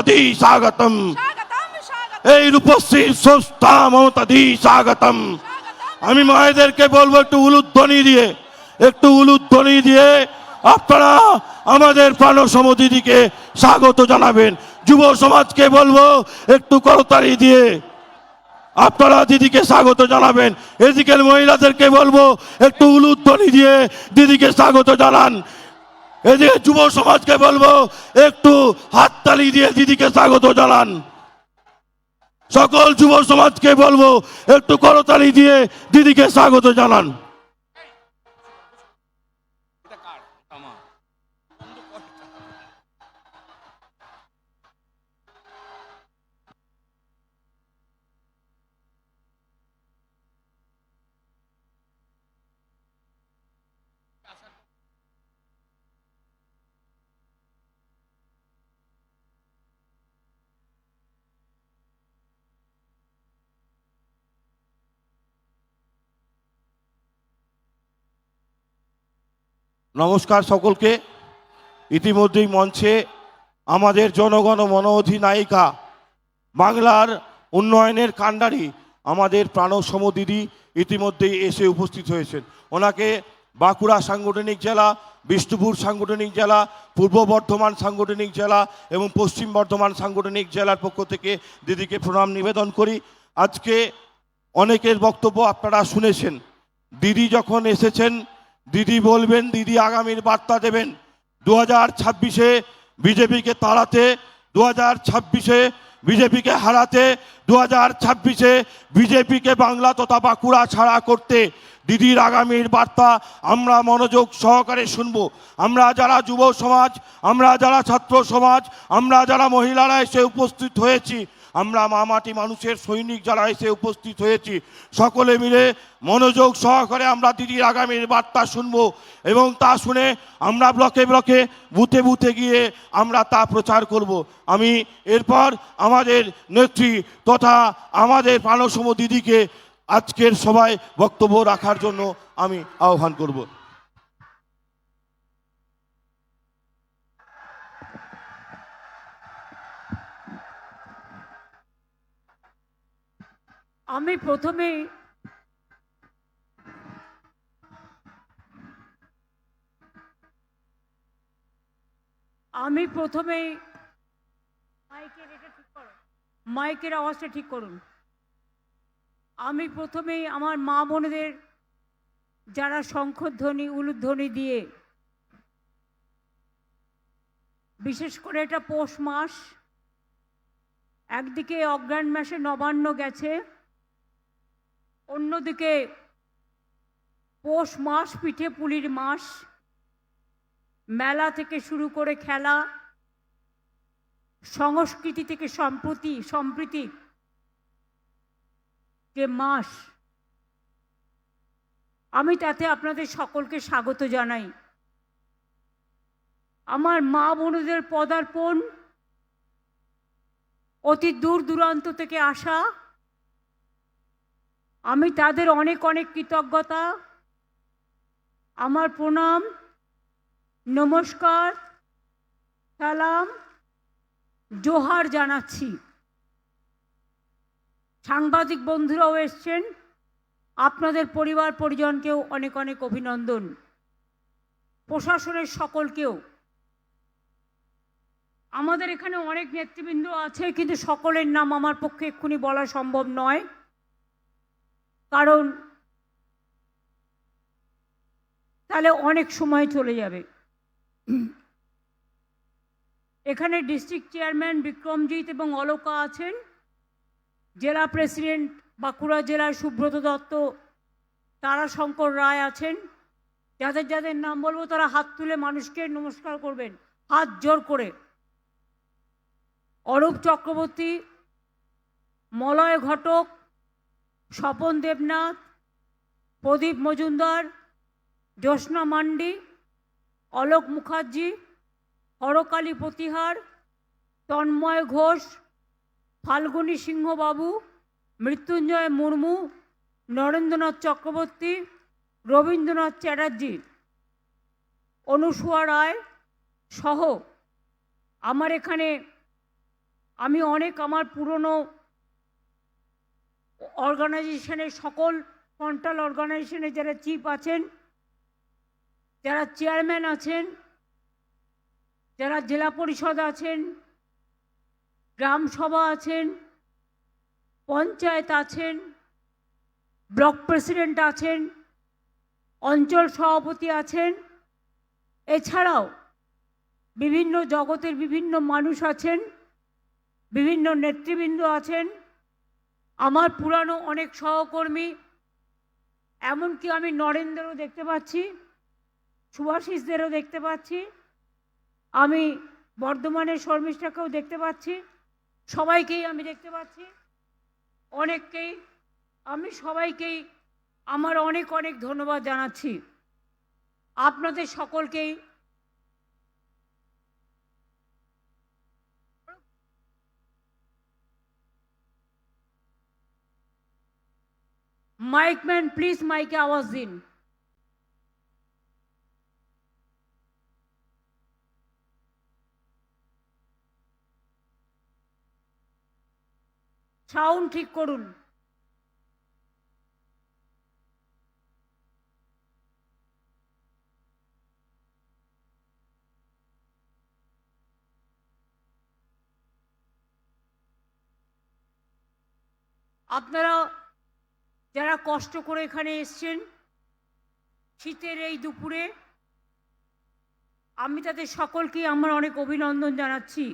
दी स्वागतम এই রূপশ্রীর স্রষ্টা মমতা দি স্বাগতম। আমি মায়েদেরকে বলবো একটু উলুধ্বনি দিয়ে আপনারা আমাদের প্রাণসম দিদিকে স্বাগত জানাবেন। যুব সমাজকে বলবো একটু করতালি দিয়ে আপনারা দিদিকে স্বাগত জানাবেন। এদিকের মহিলাদেরকে বলবো একটু উলুধ্বনি দিয়ে দিদিকে স্বাগত জানান। এদিকে যুব সমাজকে বলবো একটু হাততালি দিয়ে দিদিকে স্বাগত জানান। সকল যুব সমাজকে বলবো একটু করতালি দিয়ে দিদিকে স্বাগত জানান। নমস্কার সকলকে। ইতিমধ্যেই মঞ্চে আমাদের জনগণ মন অধিনায়িকা, বাংলার উন্নয়নের কাণ্ডারি আমাদের প্রাণসম দিদি ইতিমধ্যেই এসে উপস্থিত হয়েছেন। ওনাকে বাঁকুড়া সাংগঠনিক জেলা, বিষ্ণুপুর সাংগঠনিক জেলা, পূর্ব বর্ধমান সাংগঠনিক জেলা এবং পশ্চিম বর্ধমান সাংগঠনিক জেলার পক্ষ থেকে দিদিকে প্রণাম নিবেদন করি। আজকে অনেকের বক্তব্য আপনারা শুনেছেন। দিদি যখন এসেছেন, দিদি বলবেন, দিদি আগামীর বার্তা দেবেন। 2026-এ বিজেপিকে তাড়াতে, 2026-এ বিজেপিকে হারাতে, 2026-এ বিজেপিকে বাংলা তথা বাঁকুড়া ছাড়া করতে দিদির আগামীর বার্তা আমরা মনোযোগ সহকারে শুনব। আমরা যারা যুব সমাজ, আমরা যারা ছাত্র সমাজ, আমরা যারা মহিলারা এসে উপস্থিত হয়েছি, আমরা মামাটি মানুষের সৈনিক যারা এসে উপস্থিত হয়েছি, সকলে মিলে মনোযোগ সহকারে আমরা দিদির আগামীর বার্তা শুনব এবং তা শুনে আমরা ব্লকে ব্লকে বুথে বুথে গিয়ে আমরা তা প্রচার করব। আমি এরপর আমাদের নেত্রী তথা আমাদের প্রাণসম দিদিকে আজকের সভায় বক্তব্য রাখার জন্য আমি আহ্বান করব। আমি প্রথমেই মাইকের আওয়াজটা ঠিক করুন। আমি প্রথমেই আমার মা বোনেদের যারা শঙ্খধ্বনি উলুধ্বনি দিয়ে, বিশেষ করে এটা পৌষ মাস, একদিকে অগ্রহায়ণ মাসে নবান্ন গেছে, অন্যদিকে পৌষ মাস পিঠে পুলির মাস, মেলা থেকে শুরু করে খেলা, সংস্কৃতি থেকে সম্প্রীতি যে মাস, আমি তাতে আপনাদের সকলকে স্বাগত জানাই। আমার মা বোনদের পদার্পণ অতি দূর দূরান্ত থেকে আসা, আমি তাদের অনেক অনেক কৃতজ্ঞতা, আমার প্রণাম, নমস্কার, সালাম, জোহার জানাচ্ছি। সাংবাদিক বন্ধুরাও এসছেন, আপনাদের পরিবার পরিজনকেও অনেক অনেক অভিনন্দন, প্রশাসনের সকলকেও। আমাদের এখানে অনেক নেতৃবৃন্দ আছে, কিন্তু সকলের নাম আমার পক্ষে এক্ষুনি বলা সম্ভব নয়, কারণ তাহলে অনেক সময় চলে যাবে। এখানে ডিস্ট্রিক্ট চেয়ারম্যান বিক্রমজিৎ এবং অলকা আছেন, জেলা প্রেসিডেন্ট বাঁকুড়া জেলার সুব্রত দত্ত, তারাশঙ্কর রায় আছেন। যাদের যাদের নাম বলবো তারা হাত তুলে মানুষকে নমস্কার করবেন, হাত জোর করে। অরূপ চক্রবর্তী, মলয় ঘটক, স্বপন দেবনাথ, প্রদীপ মজুমদার, জ্যোৎস্না মান্ডি, অলোক মুখার্জি, হরকালী প্রতিহার, তন্ময় ঘোষ, ফাল্গুনী সিংহবাবু, মৃত্যুঞ্জয় মুর্মু, নরেন্দ্রনাথ চক্রবর্তী, রবীন্দ্রনাথ চ্যাটার্জি, অনুসুয়া রায় সহ আমার এখানে আমি অনেক আমার পুরনো অর্গানাইজেশনের সকল ফ্রন্টাল অর্গানাইজেশনের যারা চিফ আছেন, যারা চেয়ারম্যান আছেন, যারা জেলা পরিষদ আছেন, গ্রাম সভা আছেন, পঞ্চায়েত আছেন, ব্লক প্রেসিডেন্ট আছেন, অঞ্চল সভাপতি আছেন, এছাড়াও বিভিন্ন জগতের বিভিন্ন মানুষ আছেন, বিভিন্ন নেতৃবৃন্দ আছেন, আমার পুরানো অনেক সহকর্মী, এমনকি আমি নরেন্দ্রও দেখতে পাচ্ছি, সুভাষিসদেরও দেখতে পাচ্ছি, আমি বর্ধমানের শর্মিষ্ঠাকেও দেখতে পাচ্ছি, সবাইকেই আমি দেখতে পাচ্ছি, অনেককেই। আমি সবাইকেই আমার অনেক অনেক ধন্যবাদ জানাচ্ছি। আপনাদের সকলকেই মাইকম্যান প্লিজ মাইকে আওয়াজ দিন। সাউন্ড ঠিক করুন। আপনারা যারা কষ্ট করে এখানে এসছেন শীতের এই দুপুরে, আমি তাদের সকলকেই আমার অনেক অভিনন্দন জানাচ্ছি।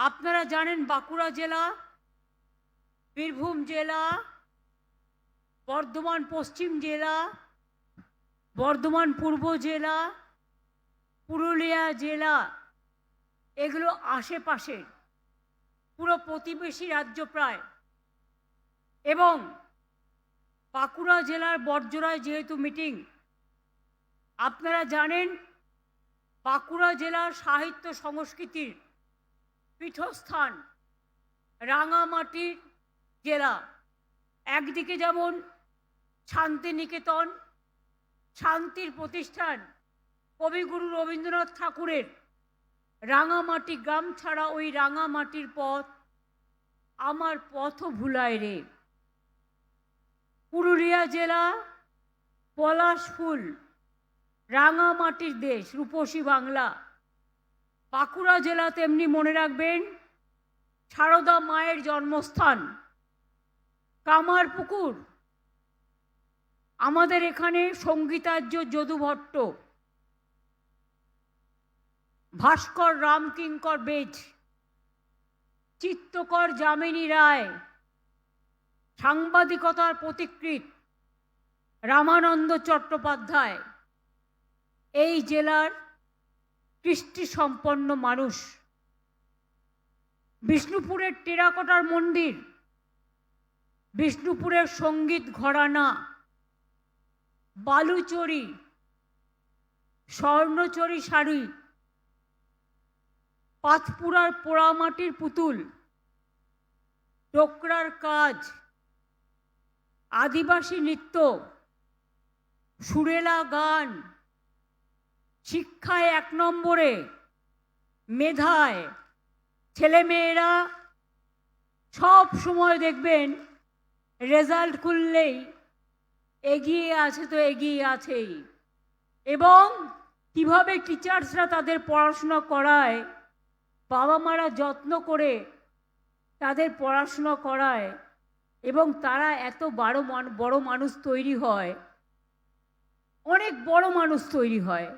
আপনারা জানেন বাঁকুড়া জেলা, বীরভূম জেলা, বর্ধমান পশ্চিম জেলা, বর্ধমান পূর্ব জেলা, পুরুলিয়া জেলা, এগুলো আশেপাশে পুরো প্রতিবেশী রাজ্য প্রায়। এবং বাঁকুড়া জেলার বড়জোড়ায় যেহেতু মিটিং, আপনারা জানেন বাঁকুড়া জেলার সাহিত্য সংস্কৃতির পীঠস্থান, রাঙামাটির জেলা। একদিকে যেমন শান্তিনিকেতন, শান্তির প্রতিষ্ঠান কবিগুরু রবীন্দ্রনাথ ঠাকুরের, রাঙামাটি গ্রাম ছাড়া ওই রাঙামাটির পথ আমার পথ ভুলায় রে। পুরুলিয়া জেলা পলাশ ফুল, রাঙামাটির দেশ, রূপসী বাংলা। বাঁকুড়া জেলা তেমনি মনে রাখবেন সারদা মায়ের জন্মস্থান, কামারপুকুর। আমাদের এখানে সঙ্গীতার্য যদু ভট্ট, ভাস্কর রামকিঙ্কর বেজ, চিত্তকর যামিনী রায়, সাংবাদিকতার পথিকৃৎ রামানন্দ চট্টোপাধ্যায় এই জেলার কৃষ্টি সম্পন্ন মানুষ। বিষ্ণুপুরের টেরাকোটার মন্দির, বিষ্ণুপুরের সঙ্গীত ঘরানা, বালুচরি, স্বর্ণচরি শাড়ি, পাথপুরার পোড়ামাটির পুতুল, ডোকরার কাজ, আদিবাসী নৃত্য, সুরেলা গান, শিক্ষায় 1 নম্বরে, মেধায় ছেলেমেয়েরা সব সময় দেখবেন রেজাল্ট খুললেই এগিয়ে আছে তো এগিয়ে আছেই। এবং কিভাবে টিচার্সরা তাদের পড়াশোনা করায়, বাবা মারা যত্ন করে তাদের পড়াশোনা করায় এবং তারা এত বড় মানুষ তৈরি হয়, অনেক বড় মানুষ তৈরি হয়।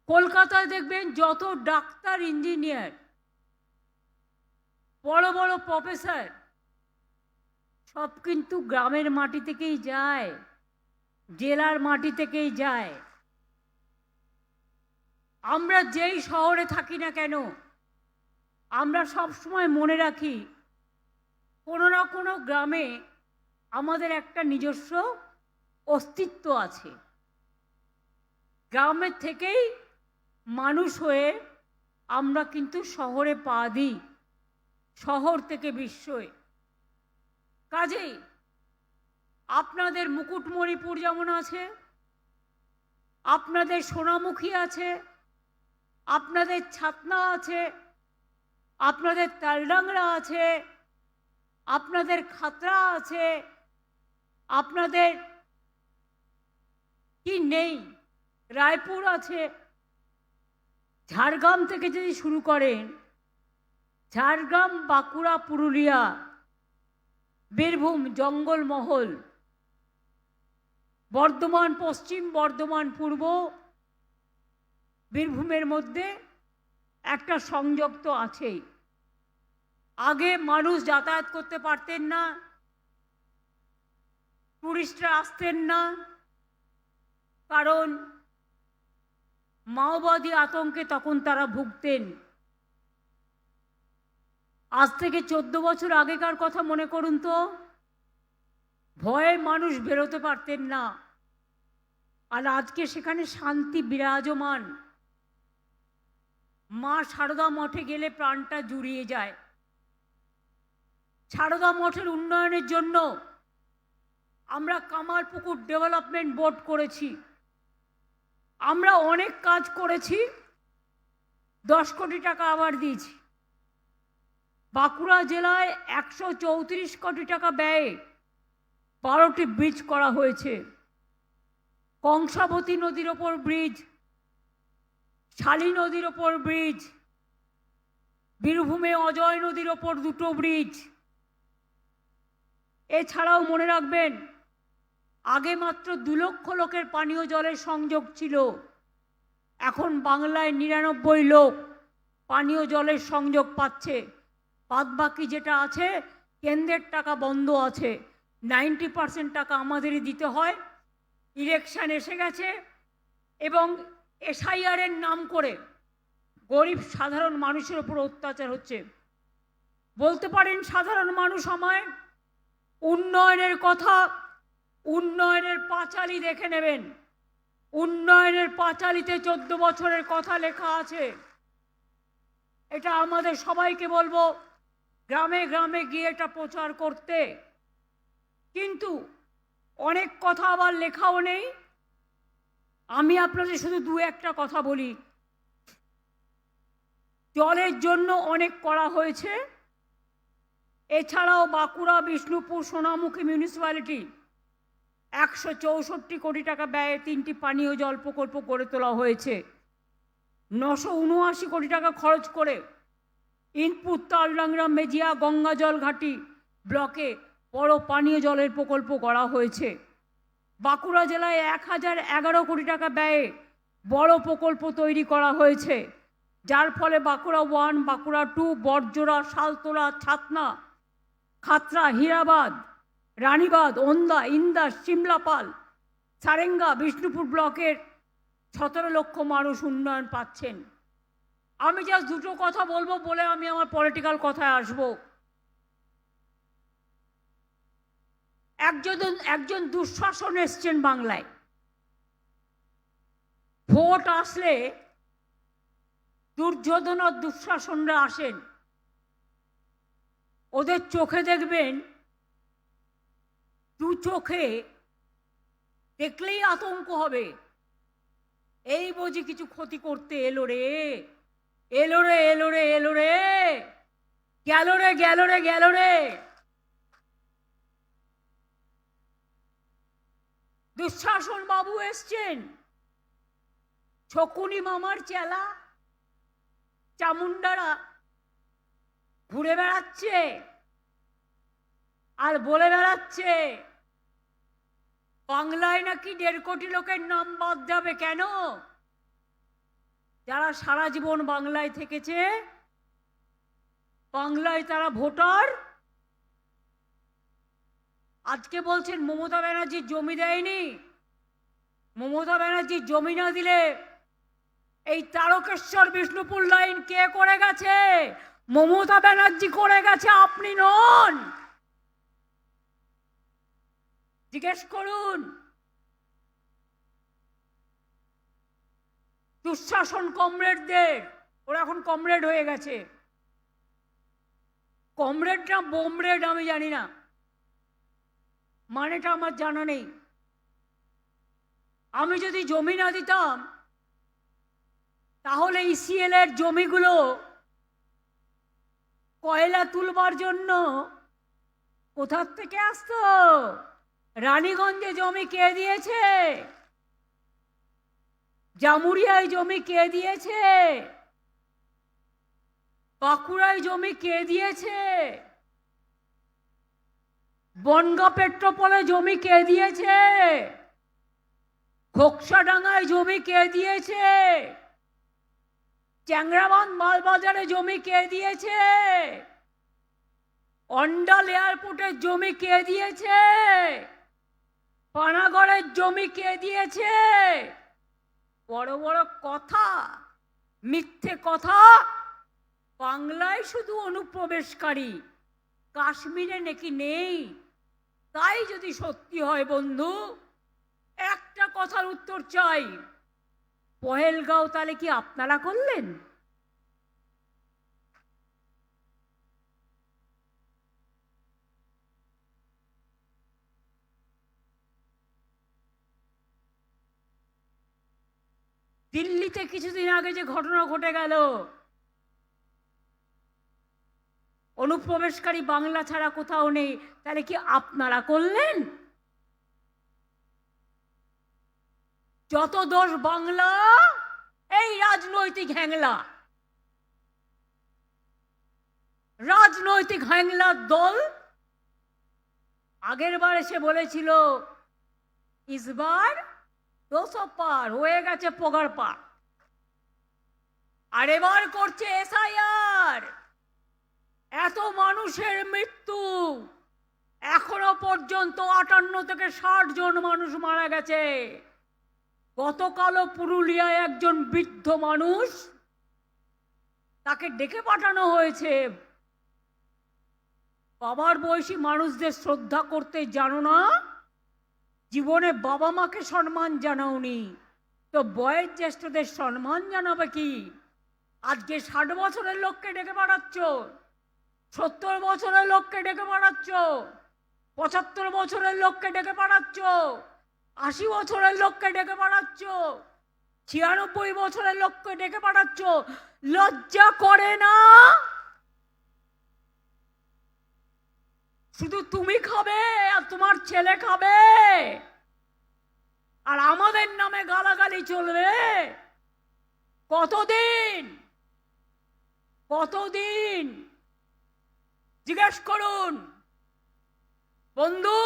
কলকাতায় দেখবেন যত ডাক্তার, ইঞ্জিনিয়ার, বড় বড় প্রফেসর সব কিন্তু গ্রামের মাটি থেকেই যায়, জেলার মাটি থেকেই যায়। আমরা যেই শহরে থাকি না কেন, আমরা সব সময় মনে রাখি কোনো না কোনো গ্রামে আমাদের একটা নিজস্ব অস্তিত্ব আছে। গ্রামের থেকেই মানুষ হয়ে আমরা কিন্তু শহরে পা দিই, শহর থেকে বিশ্বয়ে। কাজেই আপনাদের মুকুটমণিপুর যেমন আছে, আপনাদের সোনামুখী আছে, আপনাদের ছাতনা আছে, আপনাদের তালডাংরা আছে, আপনাদের খাতড়া আছে, আপনাদের কি নেই, রায়পুর আছে। ঝাড়গ্রাম থেকে যদি শুরু করেন, ঝাড়গ্রাম, বাঁকুড়া, পুরুলিয়া, বীরভূম, জঙ্গলমহল, বর্ধমান পশ্চিম, বর্ধমান পূর্ব, বীরভূমের মধ্যে একটা সংযোগ তো আছেই। আগে মানুষ যাতায়াত করতে পারতেন না, টুরিস্টরা আসতেন না, কারণ মাওবাদী আতঙ্কে তখন তারা ভুগতেন। আজ থেকে 14 বছর আগেকার কথা মনে করুন তো, ভয়ে মানুষ বেরোতে পারতেন না, আর আজকে সেখানে শান্তি বিরাজমান। মা সারদা মঠে গেলে প্রাণটা জুড়িয়ে যায়। সারদা মঠের উন্নয়নের জন্য আমরা কামারপুকুর ডেভেলপমেন্ট বোর্ড করেছি, আমরা অনেক কাজ করেছি, 10 কোটি টাকা আবার দিয়েছি। বাঁকুড়া জেলায় 134 কোটি টাকা ব্যয়ে 12টি ব্রিজ করা হয়েছে। কংসাবতী নদীর ওপর ব্রিজ, শালী নদীর ওপর ব্রিজ, বীরভূমে অজয় নদীর ওপর 2টো ব্রিজ। এছাড়াও মনে রাখবেন, আগে মাত্র 2 লক্ষ লোকের পানীয় জলের সংযোগ ছিল, এখন বাংলায় 99 লোক পানীয় জলের সংযোগ পাচ্ছে। বাদবাকি যেটা আছে কেন্দ্রের টাকা বন্ধ আছে, 90% টাকা আমাদেরই দিতে হয়। ইলেকশন এসে গেছে এবং এসআইআরের নাম করে গরিব সাধারণ মানুষের উপর অত্যাচার হচ্ছে। বলতে পারেন সাধারণ মানুষ আমায় উন্নয়নের কথা, উন্নয়নের পাঁচালী দেখে নেবেন। উন্নয়নের পাঁচালীতে 14 বছরের কথা লেখা আছে। এটা আমাদের সবাইকে বলবো গ্রামে গ্রামে গিয়ে এটা প্রচার করতে। কিন্তু অনেক কথা আবার লেখাও নেই। আমি আপনাদের শুধু 2-1টা কথা বলি। জলের জন্য অনেক করা হয়েছে। এছাড়াও বাঁকুড়া, বিষ্ণুপুর, সোনামুখী মিউনিসিপ্যালিটি 164 কোটি টাকা ব্যয়ে 3টি পানীয় জল প্রকল্প গড়ে তোলা হয়েছে। 979 কোটি টাকা খরচ করে ইনপুট তালডাংরা, মেজিয়া, গঙ্গাজল ঘাটি ব্লকে বড় পানীয় জলের প্রকল্প গড়া হয়েছে। বাঁকুড়া জেলায় 1011 কোটি টাকা ব্যয়ে বড় প্রকল্প তৈরি করা হয়েছে, যার ফলে বাঁকুড়া 1, বাঁকুড়া 2, বড়জোড়া, শালতোড়া, ছাতনা, খাতড়া, হীরাবাদ, রানীবাদ, ওন্দা, ইন্দা, সিমলাপাল, সারেঙ্গা, বিষ্ণুপুর ব্লকের 17 লক্ষ মানুষ উন্নয়ন পাচ্ছেন। আমি জাস্ট 2টো কথা বলবো বলে আমি আমার পলিটিক্যাল কথায় আসব। একজন দুঃশাসন এসছেন বাংলায়। ভোট আসলে দুর্যোধন আর দুঃশাসনরা আসেন। ওদের চোখে দেখবেন, 2 চোখে দেখলেই আতঙ্ক হবে, এই বুঝি কিছু ক্ষতি করতে এলো রে, এলো রে, এলো রে, এলো রে, গেল রে, গেল রে, গেল রে। দুঃশাসন বাবু এসছেন, শকুনি মামার চেলা চামুন্ডারা ঘুরে বেড়াচ্ছে আর বলে বেড়াচ্ছে বাংলায় নাকি 1.5 কোটি লোকের নাম বাদ যাবে। কেন? যারা সারা জীবন বাংলায় থেকেছে, বাংলায় তারা ভোটার। আজকে বলছেন মমতা ব্যানার্জি জমি দেয়নি। মমতা ব্যানার্জি জমি না দিলে এই তারকেশ্বর বিষ্ণুপুর লাইন কে করে গেছে? মমতা ব্যানার্জি করে গেছে, আপনি নন। জিজ্ঞেস করুন। দুঃশাসন কমরেডদের, ওরা এখন কমরেড হয়ে গেছে। কমরেড না বোমরেড আমি জানি না, মানেটা আমার জানা নেই। আমি যদি জমি না দিতাম তাহলে ইসিএল এর জমিগুলো কয়লা তুলবার জন্য কোথার থেকে আসতো? রানীগঞ্জে জমি কে দিয়েছে? জামুরিয়ায় জমি কে দিয়েছে? বাঁকুড়ায় জমি কে দিয়েছে? বনগাঁ পেট্রোপোলে জমি কে দিয়েছে? খোকসাডাঙ্গায় জমি কে দিয়েছে? চ্যাংরাবান্ধ মালবাজারে জমি কে দিয়েছে? অন্ডাল এয়ারপোর্টের জমি কে দিয়েছে? পানাগড়ের জমি কে দিয়েছে? বড় বড় কথা, মিথ্যে কথা। বাংলায় শুধু অনুপ্রবেশকারী, কাশ্মীরে নাকি নেই। তাই যদি সত্যি হয় বন্ধু, একটা কথার উত্তর চাই, পহেলগাঁও তাহলে কি আপনারা করলেন? দিল্লিতে কিছুদিন আগে যে ঘটনা ঘটে গেল, অনুপ্রবেশকারী বাংলা ছাড়া কোথাও নেই, তাহলে কি আপনারা করলেন? যত দোষ বাংলা, এই রাজনৈতিক হ্যাংলা, রাজনৈতিক হ্যাংলার দল। আগের বার এসে বলেছিল ইসবার 200 পার হয়ে গেছে, পোগার পার। আর এবার করছে এসআইআর। এত মানুষের মৃত্যু, এখনো পর্যন্ত 58 থেকে 60 জন মানুষ মারা গেছে। গতকালও পুরুলিয়ায় একজন বৃদ্ধ মানুষ, তাকে ডেকে পাঠানো হয়েছে। বাবার বয়সী মানুষদের শ্রদ্ধা করতে জানো না? জীবনে বাবা মাকে সম্মান জানাওনি, তো বয়োজ্যেষ্ঠদের সম্মান জানাবে কি? আজকে 60 বছরের লোককে ডেকে পাঠাচ্ছ, 70 বছরের লোককে ডেকে পাঠাচ্ছ, 75 বছরের লোককে ডেকে পাঠাচ্ছ, 80 বছরের লোককে ডেকে পাঠাচ্ছ, 96 বছরের লোককে ডেকে পাঠাচ্ছ। লজ্জা করে না? শুধু তুমি খাবে আর তোমার ছেলে খাবে, আর আমাদের নামে গালাগালি চলবে? কতদিন? কতদিন? জিজ্ঞেস করুন বন্ধু।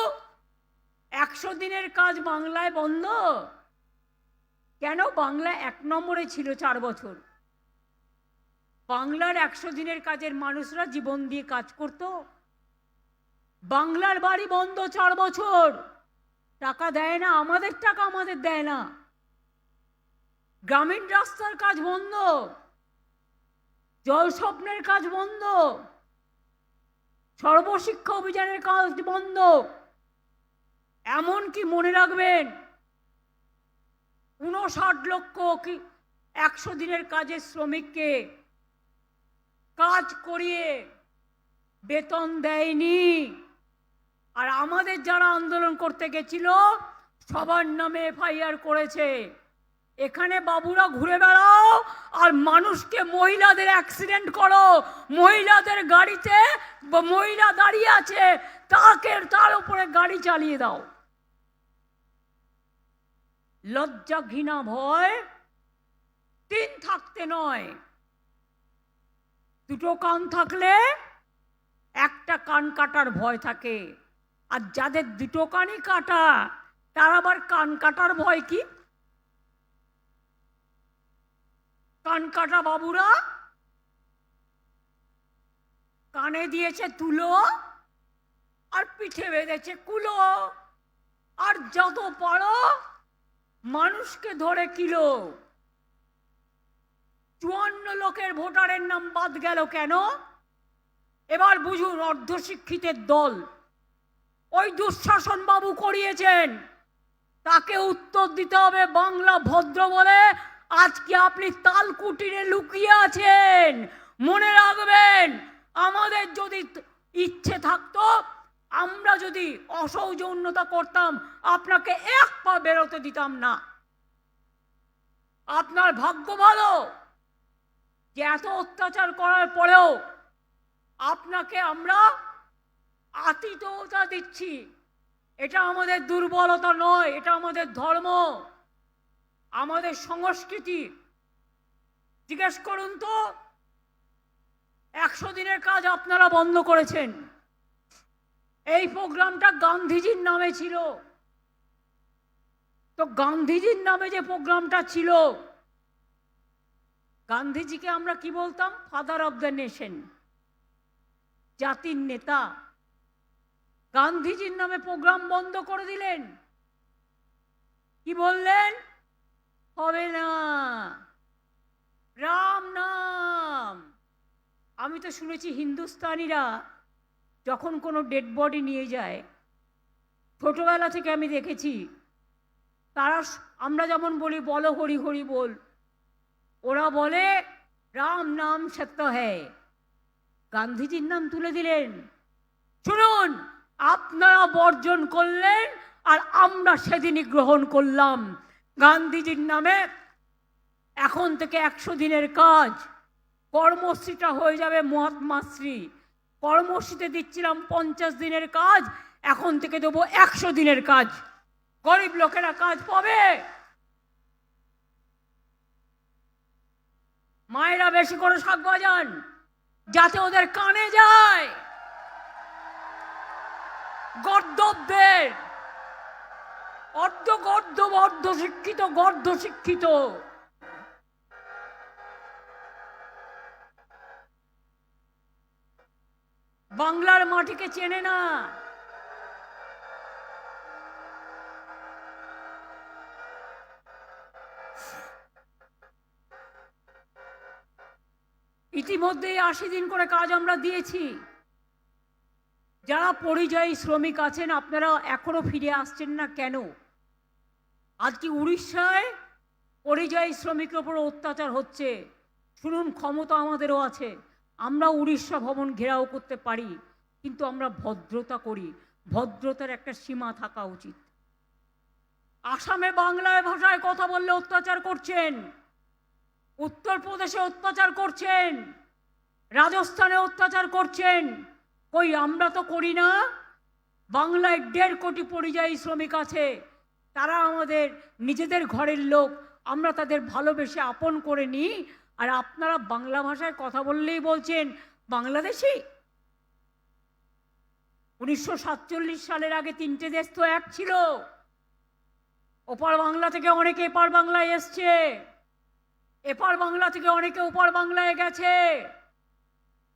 100 দিনের কাজ বাংলায় বন্ধ কেন? বাংলা 1 নম্বরে ছিল 4 বছর। বাংলার 100 দিনের কাজের মানুষরা জীবন দিয়ে কাজ করত। বাংলার বাড়ি বন্ধ 4 বছর, টাকা দেয় না, আমাদের টাকা আমাদের দেয় না। গ্রামীণ রাস্তার কাজ বন্ধ, জল স্বপ্নের কাজ বন্ধ, সর্বশিক্ষা অভিযানের কাজ বন্ধ। এমনকি মনে রাখবেন, 59 লক্ষ কি 100 দিনের কাজের শ্রমিককে কাজ করিয়ে বেতন দেয়নি। আর আমাদের যারা আন্দোলন করতে গেছিল সবার নামে এফআইআর করেছে। এখানে বাবুরা ঘুরে বেড়াও আর মানুষকে, মহিলাদের অ্যাক্সিডেন্ট করো, মহিলাদের গাড়িতে মহিলা দাঁড়িয়ে আছে তার উপরে গাড়ি চালিয়ে দাও। লজ্জা, ঘৃণা, ভয় 3 থাকতে নয়, 2টো কান থাকলে একটা কান কাটার ভয় থাকে। আর যাদের 2টো কানই কাটা, তার আবার কান কাটার ভয় কি? কান কাটা বাবুরা কানে দিয়েছে তুলো আর পিঠে বেঁধেছে কুলো, আর যত পারো মানুষকে ধরে কিলো। 54 লোকের ভোটারের নাম বাদ গেল কেন? এবার বুঝুন অর্ধশিক্ষিতের দল। ওই দুঃশাসন বাবু করিয়েছেন, তাকে উত্তর দিতে হবে বাংলা ভদ্র বলে। আজকে আপনি তালকুটিরে লুকিয়ে আছেন। মনে রাখবেন, আমাদের যদি ইচ্ছে থাকতো, আমরা যদি অসৌজন্যতা করতাম, আপনাকে 1 পা বেরোতে দিতাম না। আপনার ভাগ্য ভালো যে এত অত্যাচার করার পরেও আপনাকে আমরা আতিথ্যতা দিচ্ছি। এটা আমাদের দুর্বলতা নয়, এটা আমাদের ধর্ম, আমাদের সংস্কৃতি। জিজ্ঞেস করুন তো, 100 দিনের কাজ আপনারা বন্ধ করেছেন। এই প্রোগ্রামটা গান্ধীজির নামে ছিল। তো গান্ধীজির নামে যে প্রোগ্রামটা ছিল, গান্ধীজিকে আমরা কি বলতাম? ফাদার অব দ্য নেশন, জাতির নেতা। গান্ধীজির নামে প্রোগ্রাম বন্ধ করে দিলেন। কি বললেন? হবে না, রাম নাম। আমি তো শুনেছি হিন্দুস্তানিরা যখন কোনো ডেড বডি নিয়ে যায়, ছোটবেলা থেকে আমি দেখেছি, তারা, আমরা যেমন বলি বলো হরি হরি বল, ওরা বলে রাম নাম সত্য হ্যায়। গান্ধীজির নাম তুলে দিলেন। শুনুন, আপনারা বর্জন করলেন আর আমরা সেদিনই গ্রহণ করলাম। গান্ধীজির নামে এখন থেকে 100 দিনের কাজ, কর্মশ্রীটা হয়ে যাবে মহাত্মাশ্রী। কর্মশ্রীতে দিচ্ছিলাম 50 দিনের কাজ, এখন থেকে দেবো 100 দিনের কাজ। গরিব লোকেরা কাজ পাবে। মায়েরা বেশি করে শাক বাজান, যাতে ওদের কানে যায়। গর্দবদের, অর্ধ শিক্ষিত, গর্ধ শিক্ষিত, বাংলার মাটিকে চেনে না। ইতিমধ্যে 80 দিন করে কাজ আমরা দিয়েছি। যারা পরিযায়ী শ্রমিক আছেন, আপনারা এখনো ফিরে আসছেন না কেন? আজকে উড়িষ্যায় পরিযায়ী শ্রমিকের উপর অত্যাচার হচ্ছে। শুনুন, ক্ষমতা আমাদেরও আছে, আমরা উড়িষ্যা ভবন ঘেরাও করতে পারি, কিন্তু আমরা ভদ্রতা করি। ভদ্রতার একটা সীমা থাকা উচিত। আসামে বাংলায় ভাষায় কথা বললে অত্যাচার করছেন, উত্তরপ্রদেশে অত্যাচার করছেন, রাজস্থানে অত্যাচার করছেন। কই আমরা তো করি না? বাংলায় 1.5 কোটি পরিযায়ী শ্রমিক আছে, তারা আমাদের নিজেদের ঘরের লোক, আমরা তাদের ভালোবেসে আপন করে নিই। আর আপনারা বাংলা ভাষায় কথা বললেই বলছেন বাংলাদেশি। 1947 সালের আগে 3টে দেশ তো এক ছিল। ওপার বাংলা থেকে অনেকে এপার বাংলায় এসছে, এপার বাংলা থেকে অনেকে ওপার বাংলায় গেছে,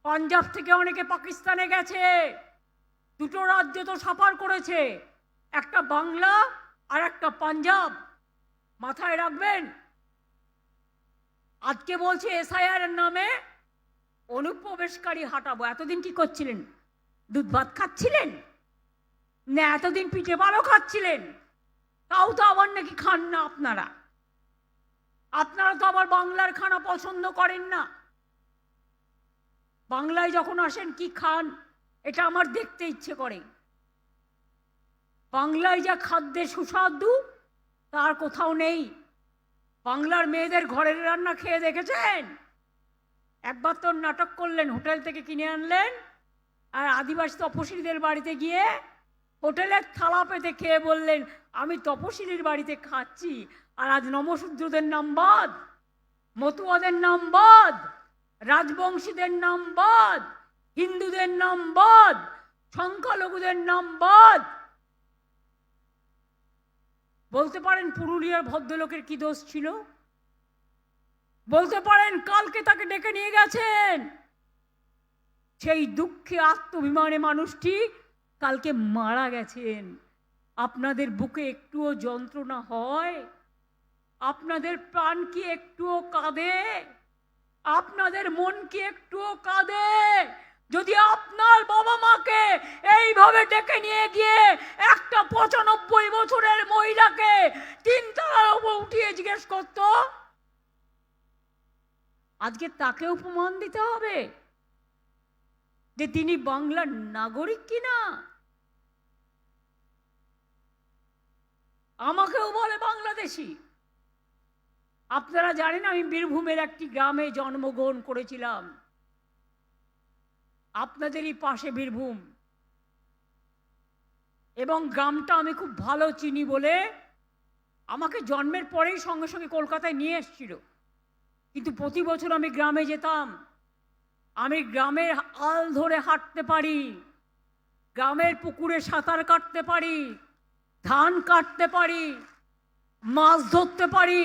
পাঞ্জাব থেকে অনেকে পাকিস্তানে গেছে। দুটো রাজ্য তো সাফার করেছে, একটা বাংলা আর একটা পাঞ্জাব। মাথায় রাখবেন। আজকে বলছে এসআইআর নামে অনুপ্রবেশকারী হাঁটাবো। এতদিন কি করছিলেন? দুধ ভাত খাচ্ছিলেন না? এতদিন পিঠে ভালো খাচ্ছিলেন? তাও তো আবার নাকি খান না আপনারা। আপনারা তো আবার বাংলার খানা পছন্দ করেন না। বাংলায় যখন আসেন কি খান, এটা আমার দেখতে ইচ্ছে করে। বাংলায় যা খাদ্যে সুস্বাদু তার কোথাও নেই। বাংলার মেয়েদের ঘরের রান্না খেয়ে দেখেছেন? একবার তো নাটক করলেন, হোটেল থেকে কিনে আনলেন, আর আদিবাসী তপশিলীদের বাড়িতে গিয়ে হোটেলের থালা পেতে খেয়ে বললেন আমি তপশিলীর বাড়িতে খাচ্ছি। আর আজ নমশূদ্রদের নাম বাদ, মতুয়াদের নাম বাদ, রাজবংশীদের নাম বাদ, হিন্দুদের নাম বাদ, সংখ্যালঘুদের নাম বাদ। বলতে পারেন পুরুলিয়ার ভদ্রলোকের কি দোষ ছিল? বলতে পারেন কালকে তাকে ডেকে নিয়ে গেছেন, সেই দুঃখে আত্মভিমানে মানুষটি কালকে মারা গেছেন। আপনাদের বুকে একটুও যন্ত্রণা হয়? আপনাদের প্রাণ কি একটুও কাঁদে? আপনাদের মন কি একটুও কাঁদে? যদি আপনার বাবা মাকে এইভাবে ডেকে নিয়ে গিয়ে একটা 95 বছরের মহিলাকে 3 তলার উপর উঠিয়ে জিজ্ঞেস করত, আজকে তাকে উপমান দিতে হবে যে তিনি বাংলার নাগরিক কিনা? আমাকেও বলে বাংলাদেশি। আপনারা জানেন আমি বীরভূমের একটি গ্রামে জন্মগ্রহণ করেছিলাম। আপনাদেরই পাশে বীরভূম, এবং গ্রামটা আমি খুব ভালো চিনি বলে আমাকে জন্মের পরেই সঙ্গে সঙ্গে কলকাতায় নিয়ে এসেছিল। কিন্তু প্রতি বছর আমি গ্রামে যেতাম। আমি গ্রামের আল ধরে হাঁটতে পারি, গ্রামের পুকুরে সাঁতার কাটতে পারি, ধান কাটতে পারি, মাছ ধরতে পারি,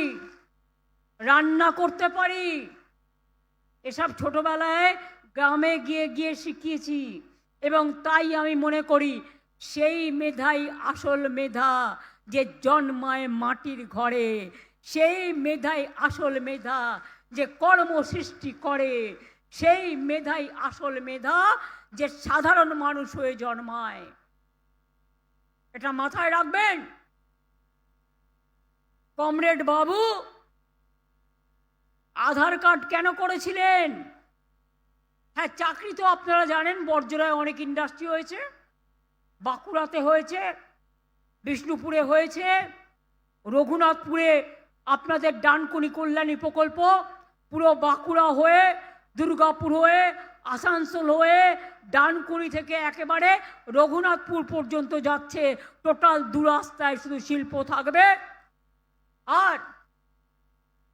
রান্না করতে পারি। এসব ছোটবেলায় গ্রামে গিয়ে গিয়ে শিখিয়েছি, এবং তাই আমি মনে করি সেই মেধাই আসল মেধা, যে জন্মায় মাটির ঘরে। সেই মেধাই আসল মেধা, যে কর্ম সৃষ্টি করে। সেই মেধাই আসল মেধা, যে সাধারণ মানুষ হয়ে জন্মায়। এটা মাথায় রাখবেন। কমরেড বাবু আধার কার্ড কেন করেছিলেন? হ্যাঁ, চাকরি তো আপনারা জানেন, বর্জরায় অনেক ইন্ডাস্ট্রি হয়েছে, বাঁকুড়াতে হয়েছে, বিষ্ণুপুরে হয়েছে, রঘুনাথপুরে আপনাদের ডানকুনি কল্যাণী প্রকল্প পুরো বাঁকুড়া হয়ে, দুর্গাপুর হয়ে, আসানসোল হয়ে, ডানকুনি থেকে একেবারে রঘুনাথপুর পর্যন্ত যাচ্ছে। টোটাল 2 রাস্তায় শুধু শিল্প থাকবে। আর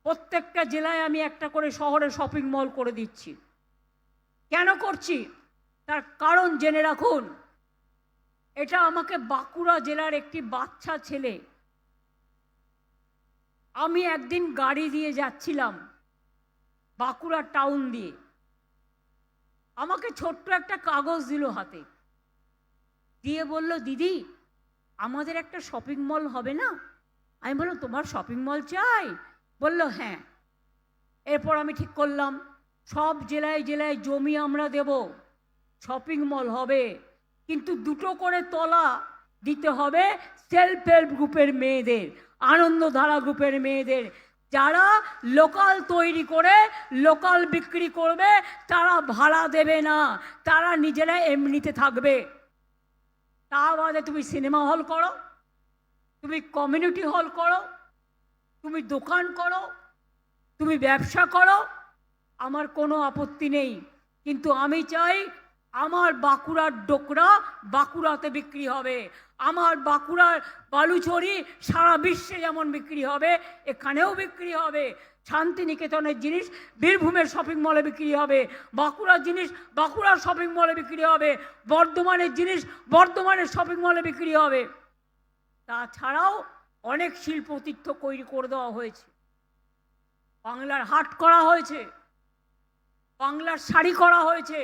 প্রত্যেকটা জেলায় আমি একটা করে শহরে শপিং মল করে দিচ্ছি। কেন করছি তার কারণ জেনে রাখুন। এটা আমাকে বাঁকুড়া জেলার একটি বাচ্চা ছেলে, আমি একদিন গাড়ি দিয়ে যাচ্ছিলাম বাঁকুড়া টাউন দিয়ে, আমাকে ছোট্ট একটা কাগজ দিল হাতে, দিয়ে বলল, দিদি আমাদের একটা শপিং মল হবে না? আমি বললাম, তোমার শপিং মল চাই? বলল হ্যাঁ। এরপর আমি ঠিক করলাম সব জেলায় জেলায় জমি আমরা দেব, শপিং মল হবে, কিন্তু 2টো করে তলা দিতে হবে সেলফ হেল্প গ্রুপের মেয়েদের, আনন্দধারা গ্রুপের মেয়েদের, যারা লোকাল তৈরি করে লোকাল বিক্রি করবে। তারা ভাড়া দেবে না, তারা নিজেরা এমনিতে থাকবে। তা বাদে তুমি সিনেমা হল করো, তুমি কমিউনিটি হল করো, তুমি দোকান করো, তুমি ব্যবসা করো, আমার কোনো আপত্তি নেই। কিন্তু আমি চাই আমার বাঁকুড়ার ডোকরা বাঁকুড়াতে বিক্রি হবে, আমার বাঁকুড়ার বালুচরি সারা বিশ্বে যেমন বিক্রি হবে এখানেও বিক্রি হবে। শান্তিনিকেতনের জিনিস বীরভূমের শপিং মলে বিক্রি হবে, বাঁকুড়ার জিনিস বাঁকুড়ার শপিং মলে বিক্রি হবে, বর্ধমানের জিনিস বর্ধমানের শপিং মলে বিক্রি হবে। তাছাড়াও অনেক শিল্পতীর্থ তৈরি করে দেওয়া হয়েছে, বাংলার হাট করা হয়েছে, বাংলার শাড়ি করা হয়েছে,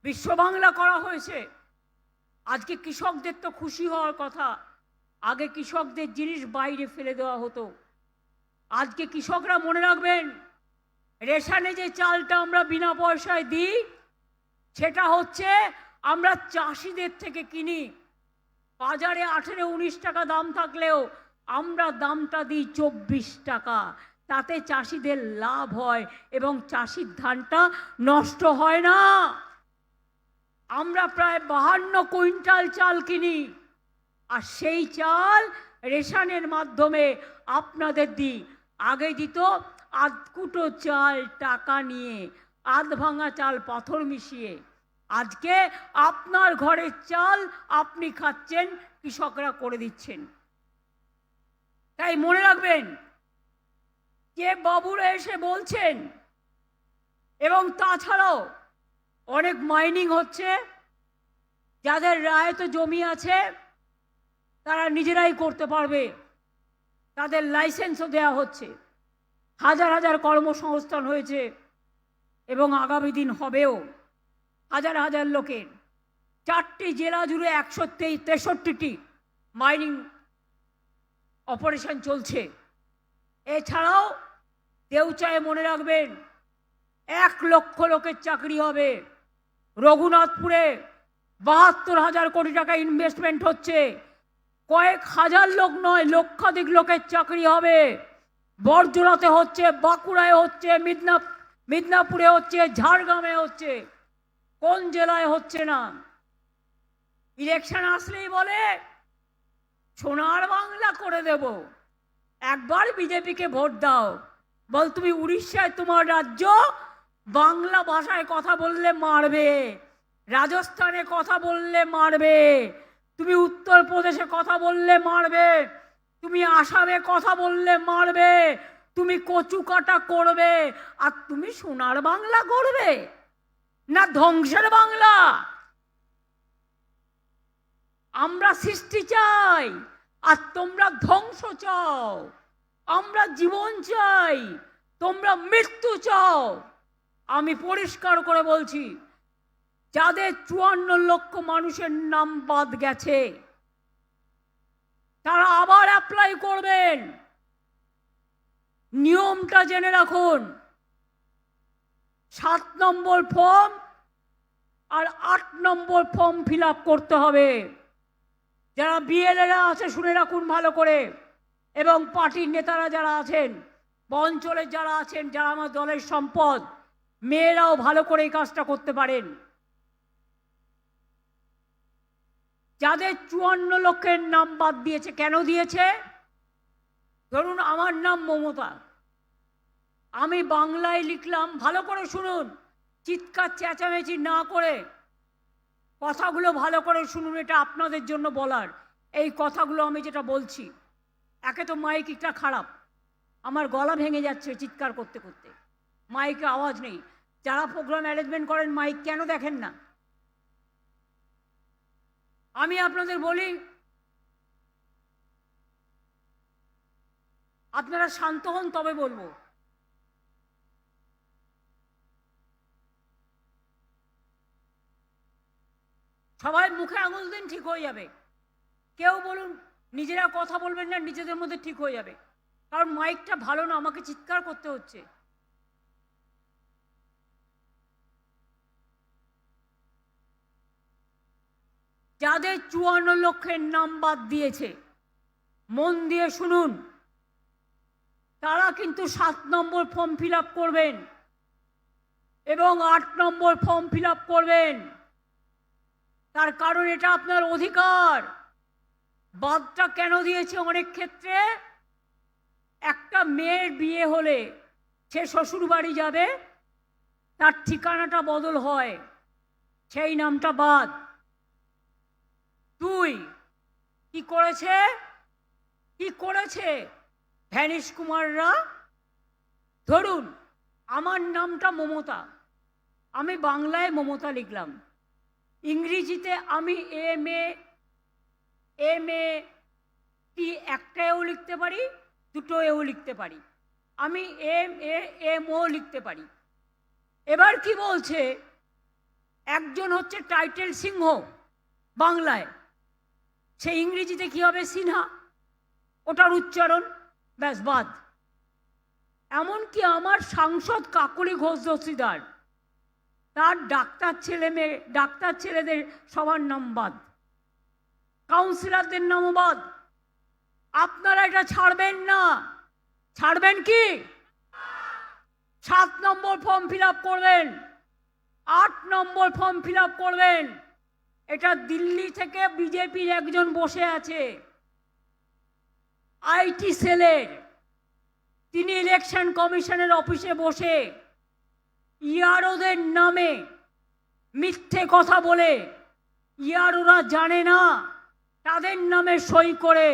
বিশ্ব বাংলা করা হয়েছে। আজকে কৃষকদের তো খুশি হওয়ার কথা, আগে কৃষকদের জিনিস বাইরে ফেলে দেওয়া হতো। আজকে কৃষকরা মনে রাখবেন, রেশনে যে চালটা আমরা বিনা পয়সায় দিই সেটা হচ্ছে আমরা চাষিদের থেকে কিনি। বাজারে 18-19 টাকা দাম থাকলেও আমরা দামটা দিই 24 টাকা। তাতে চাষিদের লাভ হয় এবং চাষির ধানটা নষ্ট হয় না। আমরা প্রায় 52 কুইন্টাল চাল কিনি, আর সেই চাল রেশনের মাধ্যমে আপনাদের দিই। আগে দিত আধকুটো চাল টাকা নিয়ে, আধ ভাঙা চাল পাথর মিশিয়ে। আজকে আপনার ঘরের চাল আপনি খাচ্ছেন, কৃষকরা করে দিচ্ছেন। তাই মনে রাখবেন, যে বাবুরা এসে বলছেন, এবং তাছাড়াও অনেক মাইনিং হচ্ছে, যাদের রায়ত জমি আছে তারা নিজেরাই করতে পারবে, তাদের লাইসেন্সও দেওয়া হচ্ছে। হাজার হাজার কর্মসংস্থান হয়েছে এবং আগামী দিন হবেও। হাজার হাজার লোকের 4টি জেলা জুড়ে 163টি মাইনিং অপারেশন চলছে। এছাড়াও দেউচায় মনে রাখবেন 1 লক্ষ লোকের চাকরি হবে। রঘুনাথপুরে 72,000 কোটি টাকা ইনভেস্টমেন্ট হচ্ছে, কয়েক হাজার লোক নয়, লক্ষাধিক লোকের চাকরি হবে। বর্জরাতে হচ্ছে, বাঁকুড়ায় হচ্ছে, মিদনাপুরে হচ্ছে, ঝাড়গ্রামে হচ্ছে, কোন জেলায় হচ্ছে না? ইলেকশন আসলেই বলে সোনার বাংলা করে দেব, একবার বিজেপিকে ভোট দাও। বল, তুমি উড়িষ্যায় তোমার রাজ্য, বাংলা ভাষায় কথা বললে মারবে, রাজস্থানে কথা বললে মারবে, তুমি উত্তরপ্রদেশে কথা বললে মারবে, তুমি আসামে কথা বললে মারবে, তুমি কচু কাটা করবে, আর তুমি সোনার বাংলা করবে না ধ্বংসের বাংলা? আমরা সৃষ্টি চাই আর তোমরা ধ্বংস চাও। আমরা জীবন চাই, তোমরা মৃত্যু চাও। আমি পরিষ্কার করে বলছি, যাদের 54 লক্ষ মানুষের নাম বাদ গেছে তারা আবার অ্যাপ্লাই করবেন। নিয়মটা জেনে রাখুন, 7 নম্বর ফর্ম আর 8 নম্বর ফর্ম ফিল আপ করতে হবে। যারা বিএলএরা আছে শুনে রাখুন ভালো করে, এবং পার্টির নেতারা যারা আছেন বা অঞ্চলের যারা আছেন, যারা আমার দলের সম্পদ, মেয়েরাও ভালো করে এই কাজটা করতে পারেন। যাদের 54 লক্ষের নাম বাদ দিয়েছে, কেন দিয়েছে? ধরুন আমার নাম মমতা, আমি বাংলায় লিখলাম, ভালো করে শুনুন, চিৎকার চেঁচামেচি না করে কথাগুলো ভালো করে শুনুন, এটা আপনাদের জন্য বলার। এই কথাগুলো আমি যেটা বলছি, একে তো মাইকটা খারাপ, আমার গলা ভেঙে যাচ্ছে চিৎকার করতে করতে, মাইকে আওয়াজ নেই। যারা প্রোগ্রাম অ্যারেঞ্জমেন্ট করেন মাইক কেন দেখেন না? আমি আপনাদের বলি, আপনারা শান্ত হন তবে বলবো। সবাই মুখে আঙুল দিন, ঠিক হয়ে যাবে। কেউ বলুন নিজেরা কথা বলবেন না, নিজেদের মধ্যে ঠিক হয়ে যাবে, কারণ মাইকটা ভালো না, আমাকে চিৎকার করতে হচ্ছে। যাদের 54 লক্ষের নাম বাদ দিয়েছে, মন দিয়ে শুনুন, তারা কিন্তু 7 নম্বর ফর্ম ফিল আপ করবেন এবং 8 নম্বর ফর্ম ফিল আপ করবেন। তার কারণ এটা আপনার অধিকার। বাদটা কেন দিয়েছে? অনেক ক্ষেত্রে একটা মেয়ের বিয়ে হলে সে শ্বশুর বাড়ি যাবে, তার ঠিকানাটা বদল হয়, সেই নামটা বাদ। 2, কি করেছে ভ্যানিশ কুমাররা? ধরুন আমার নামটা মমতা, আমি বাংলায় মমতা লিখলাম, ইংরেজিতে আমি MA একটাও লিখতে পারি, দুটোও লিখতে পারি, আমি MO লিখতে পারি। এবার কি বলছে, একজন হচ্ছে টাইটেল সিংহ বাংলায়, সে ইংরেজিতে কি হবে? সিনহা, ওটার উচ্চারণ ব্যাস বাদ। এমনকি আমার সাংসদ কাকলি ঘোষ দস্তিদার, তার ডাক্তার ছেলেদের সবার নাম বাদ, কাউন্সিলরদের নামও বাদ। আপনারা এটা ছাড়বেন না। ছাড়বেন কি? 7 নম্বর ফর্ম ফিল আপ করবেন, 8 নম্বর ফর্ম ফিল আপ করবেন। এটা দিল্লি থেকে বিজেপির একজন বসে আছে IT সেলের, তিনি ইলেকশন কমিশনের অফিসে বসে ইয়ারোদের নামে মিথ্যে কথা বলে, ইয়ারোরা জানে না, তাদের নামে সই করে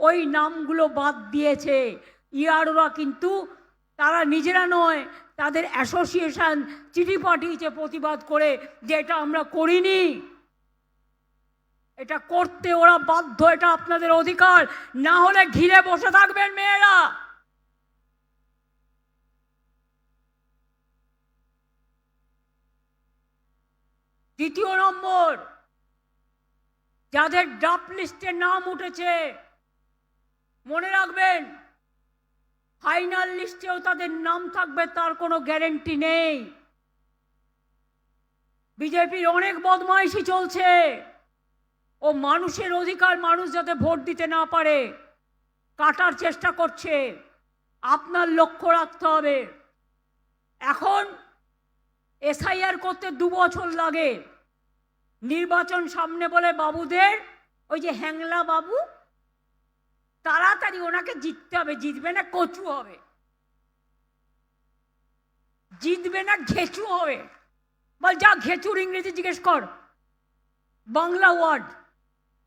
ওই নামগুলো বাদ দিয়েছে। ইয়ারোরা কিন্তু তারা নিজেরা নয়, তাদের অ্যাসোসিয়েশন চিঠি পাঠিয়েছে প্রতিবাদ করে যে এটা আমরা করিনি, এটা করতে ওরা বাধ্য, এটা আপনাদের অধিকার, না হলে ঘিরে বসে থাকবেন মেয়েরা। দ্বিতীয় নম্বর, যাদের ড্রাফট লিস্টে নাম উঠেছে, মনে রাখবেন ফাইনাল লিস্টেও তাদের নাম থাকবে তার কোনো গ্যারেন্টি নেই। বিজেপির অনেক বদমাইশি চলছে, ও মানুষের অধিকার, মানুষ যাতে ভোট দিতে না পারে কাটার চেষ্টা করছে। আপনার লক্ষ্য রাখতে হবে। এখন SIR করতে 2 বছর লাগে, নির্বাচন সামনে বলে বাবুদের, ওই যে হ্যাংলা বাবু, তাড়াতাড়ি ওনাকে জিততে হবে, জিতবে না কচু হবে। জিতবে না ঘেঁচু হবে। বল যা ঘেঁচুর ইংরেজি জিজ্ঞেস কর, বাংলা ওয়ার্ড,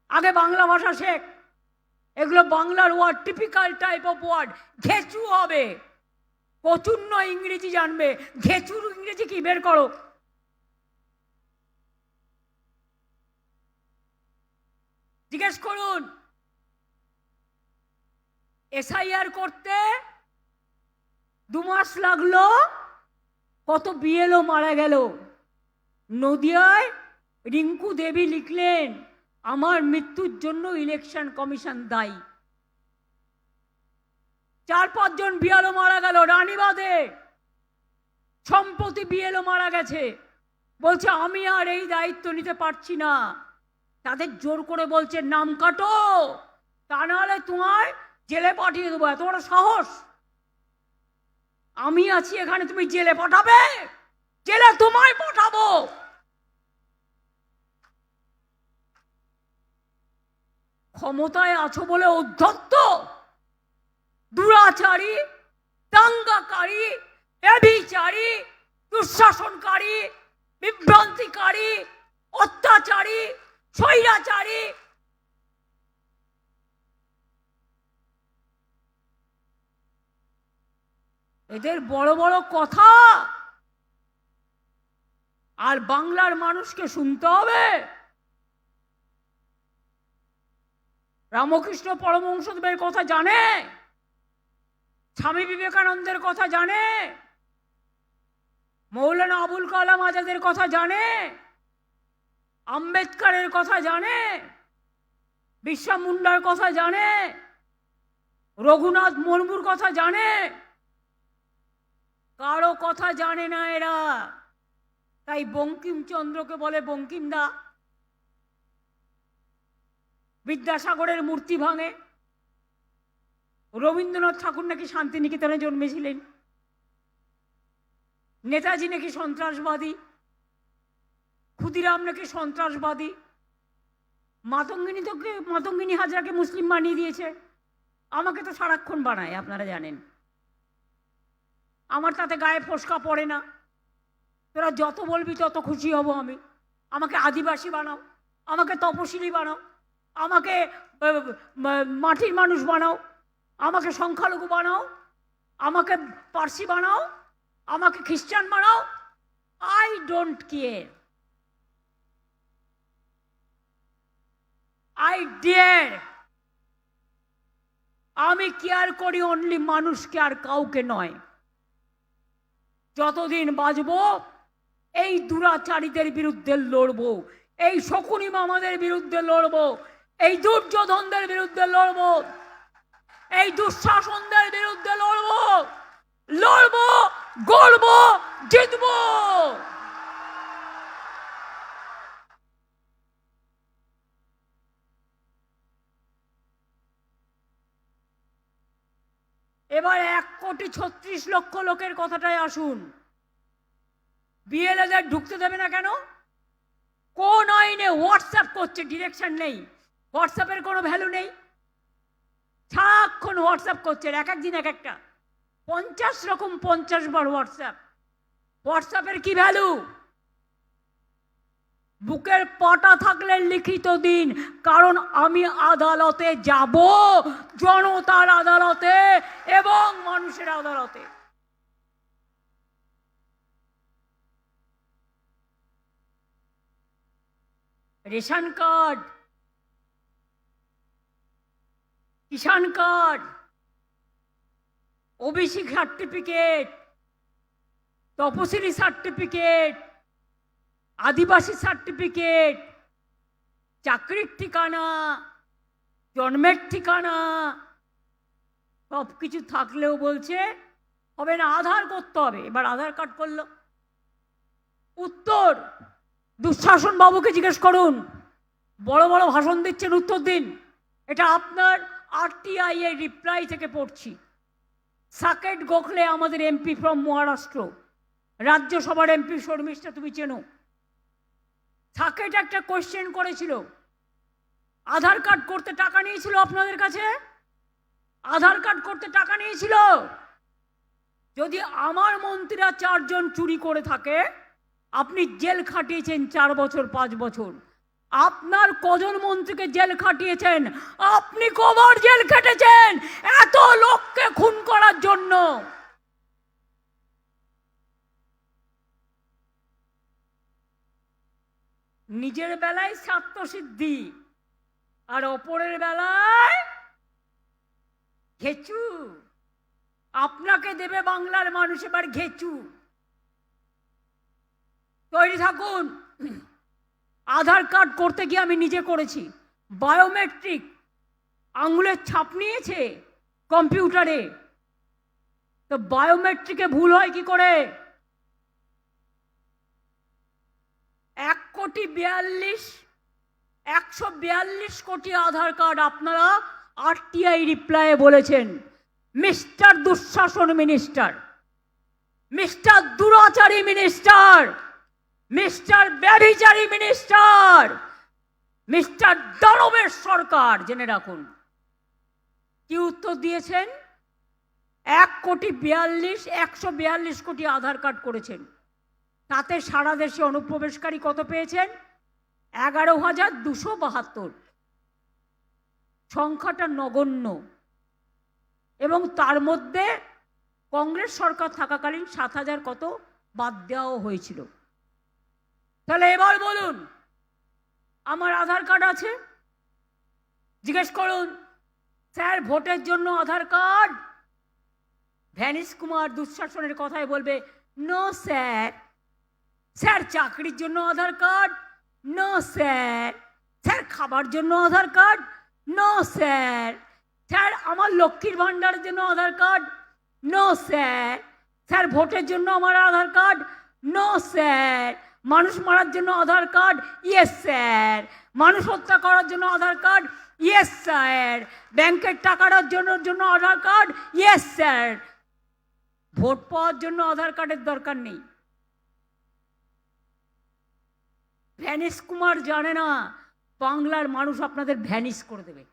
আগে বাংলা ভাষা শেখ। এগুলো বাংলার word, typical type of word. ঘেঁচু হবে, প্রচুর্ণ ইংরেজি জানবে। ঘেঁচুর ইংরেজি কি বের করো। জিজ্ঞেস করুন, এসআইআর করতে 2 মাস লাগলো, কত বিএলও মারা গেল। নদিয়ায় রিঙ্কু দেবী লিখলেন, আমার মৃত্যুর জন্য ইলেকশন কমিশন দায়ী। 4-5 জন বিএলও মারা গেল। রানীবাঁধে সম্প্রতি বিএলও মারা গেছে, বলছে আমি আর এই দায়িত্ব নিতে পারছি না। তাদের জোর করে বলছে নাম কাটো, তা নাহলে তোমার জেলে পাঠিয়ে দেবো। এত বড় সাহস! আমি আছি এখানে, তুমি জেলে পাঠাবে? জেলে তোমায় পাঠাবো। ক্ষমতায় আছো বলে উদ্ধত্ত, দুরাচারী, দাঙ্গাকারী, ব্যভিচারী, দুঃশাসনকারী, বিভ্রান্তিকারী, অত্যাচারী, স্বৈরাচারী, এদের বড় বড় কথা আর বাংলার মানুষকে শুনতে হবে। রামকৃষ্ণ পরমহংসদেবের কথা জানে, স্বামী বিবেকানন্দের কথা জানে, মৌলানা আবুল কালাম আজাদের কথা জানে, আম্বেদকরের কথা জানে, বিরসা মুন্ডার কথা জানে, রঘুনাথ মুর্মুর কথা জানে। কারো কথা জানে না এরা। তাই বঙ্কিমচন্দ্রকে বলে বঙ্কিমদা, বিদ্যাসাগরের মূর্তি ভাঙে। রবীন্দ্রনাথ ঠাকুর নাকি শান্তিনিকেতনে জন্মেছিলেন, নেতাজি নাকি সন্ত্রাসবাদী, ক্ষুদিরাম নাকি সন্ত্রাসবাদী, মাতঙ্গিনী হাজরাকে মুসলিম বানিয়ে দিয়েছে। আমাকে তো সারাক্ষণ বানায়, আপনারা জানেন। আমার তাতে গায়ে ফোসকা পড়ে না। তোরা যত বলবি তত খুশি হব আমি। আমাকে আদিবাসী বানাও, আমাকে তপশিলি বানাও, আমাকে মাটির মানুষ বানাও, আমাকে সংখ্যালঘু বানাও, আমাকে পার্সি বানাও, আমাকে খ্রিস্টান বানাও। I don't care, I dear. আমি কেয়ার করি অনলি মানুষকে, আর কাউকে নয়। যতদিন বাঁচবো এই দুরাচারীদের বিরুদ্ধে লড়বো, এই শকুনি মামাদের বিরুদ্ধে লড়বো, এই দুর্যোধনদের বিরুদ্ধে লড়বো, এই দুঃশাসনদের বিরুদ্ধে লড়বো, লড়বো, গড়বো, জিতবো। এবার 1,36,00,000 লোকের কথাটাই আসুন। বিএলএদের ঢুকতে দেবে না কেন? কোন আইনে? হোয়াটসঅ্যাপ করছে, ডিরেকশন নেই। হোয়াটসঅ্যাপের কোনো ভ্যালু নেই, সারাক্ষণ হোয়াটসঅ্যাপ করছে। এক এক দিন এক একটা, 50 রকম 50 বার হোয়াটসঅ্যাপ। হোয়াটসঅ্যাপের কি ভ্যালু? বুকের পাটা থাকলে লিখিত দিন, কারণ আমি আদালতে যাব, জনতার আদালতে এবং মানুষের আদালতে। রেশন কার্ড, কিষাণ কার্ড, ওবিসি সার্টিফিকেট, তপশিলি সার্টিফিকেট, আদিবাসী সার্টিফিকেট, চাকরির ঠিকানা, জন্মের ঠিকানা, সব কিছু থাকলেও বলছে হবে না, আধার করতে হবে। এবার আধার কার্ড করলো। উত্তর দুঃশাসন বাবুকে জিজ্ঞেস করুন, বড় বড় ভাষণ দিচ্ছেন, উত্তর দিন। এটা আপনার আরটিআই এর রিপ্লাই থেকে পড়ছি। সাকেট গোখলে আমাদের এমপি ফ্রম মহারাষ্ট্র, রাজ্যসভার এমপি, শর্মিষ্ঠা তুমি চেনো। সাকেট একটা কোয়েশ্চেন করেছিল, আধার কার্ড করতে টাকা নিয়েছিল আপনাদের কাছে? আধার কার্ড করতে টাকা নিয়েছিল? যদি আমার মন্ত্রীরা 4 জন চুরি করে থাকে, আপনি জেল খাটিয়েছেন 4 বছর 5 বছর, আপনার কজন মন্ত্রীকে জেল খাটিয়েছেন? আপনি কবার জেল খেটেছেন এত লোককে খুন করার জন্য? নিজের বেলায় স্বার্থসিদ্ধি আর অপরের বেলায় ঘেচু। আপনাকে দেবে বাংলার মানুষ এবার ঘেচু। তৈরি থাকুন। আধার কার্ড করতে গিয়ে আমি নিজে করেছি, বায়োমেট্রিক আঙুলের ছাপ নিয়েছে কম্পিউটারে, তো বায়োমেট্রিকে ভুল হয় কি করে? 142 কোটি আধার কার্ড আপনারা আরটিআই রিপ্লাইয়ে বলেছেন মিস্টার দুঃশাসন মিনিস্টার, মিস্টার দুরাচারী মিনিস্টার, মিস্টার ব্যভিচারী মিনিস্টার, মিস্টার দানবের সরকার। জেনে রাখুন কি উত্তর দিয়েছেন। 142 কোটি আধার কার্ড করেছেন, তাতে সারা দেশে অনুপ্রবেশকারী কত পেয়েছেন? 11,272। সংখ্যাটা নগণ্য, এবং তার মধ্যে কংগ্রেস সরকার থাকাকালীন 7,000 কত বাদ দেওয়াও হয়েছিল। তাহলে এবার বলুন, আমার আধার কার্ড আছে, জিজ্ঞেস করুন স্যার ভোটের জন্য আধার কার্ড? ভ্যানিশ কুমার দুঃশাসনের কথায় বলবে নো স্যার। স্যার চাকরির জন্য Aadhaar card? No sir. Sir খাবার জন্য Aadhaar card? No sir. Sir আমার লক্ষ্মীর ভাণ্ডারের জন্য Aadhaar card? No sir. Sir ভোটের জন্য আমার আধার কার্ড? No sir. মানুষ মারার জন্য আধার কার্ড? Yes sir. মানুষ হত্যা করার জন্য আধার কার্ড? Yes sir. ব্যাংকের টাকার জন্য Aadhaar card? Yes sir. Vote পাওয়ার জন্য আধার কার্ডের দরকার নেই। ভ্যানিশ কুমার জানে না বাংলার মানুষ আপনাদের ভ্যানিশ করে দেবে।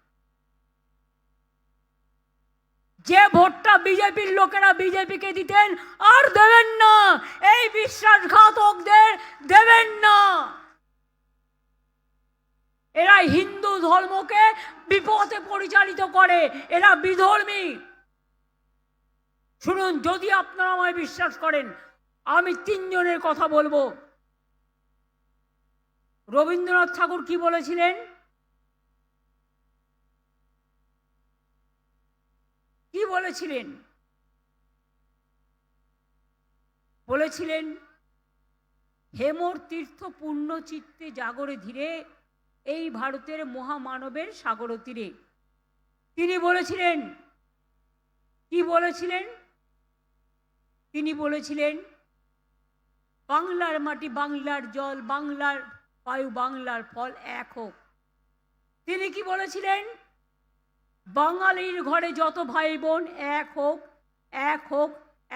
যে ভোটটা বিজেপির লোকেরা বিজেপিকে দিতেন আর দেবেন না, এই বিশ্বাসঘাতকদের দেবেন না। এরা হিন্দু ধর্মকে বিপথে পরিচালিত করে, এরা বিধর্মী। শুনুন, যদি আপনারা আমায় বিশ্বাস করেন, আমি 3 জনের কথা বলবো। রবীন্দ্রনাথ ঠাকুর কি বলেছিলেন? কি বলেছিলেন? বলেছিলেন হেমর তীর্থ পূর্ণ চিত্তে জাগরে ধীরে, এই ভারতের মহামানবের সাগর তীরে। তিনি বলেছিলেন, কি বলেছিলেন? তিনি বলেছিলেন বাংলার মাটি, বাংলার জল, বাংলার বায়ু, বাংলার ফল এক হোক। তিনি কি বলেছিলেন? বাঙালির ঘরে যত ভাই বোন এক হোক, এক হোক,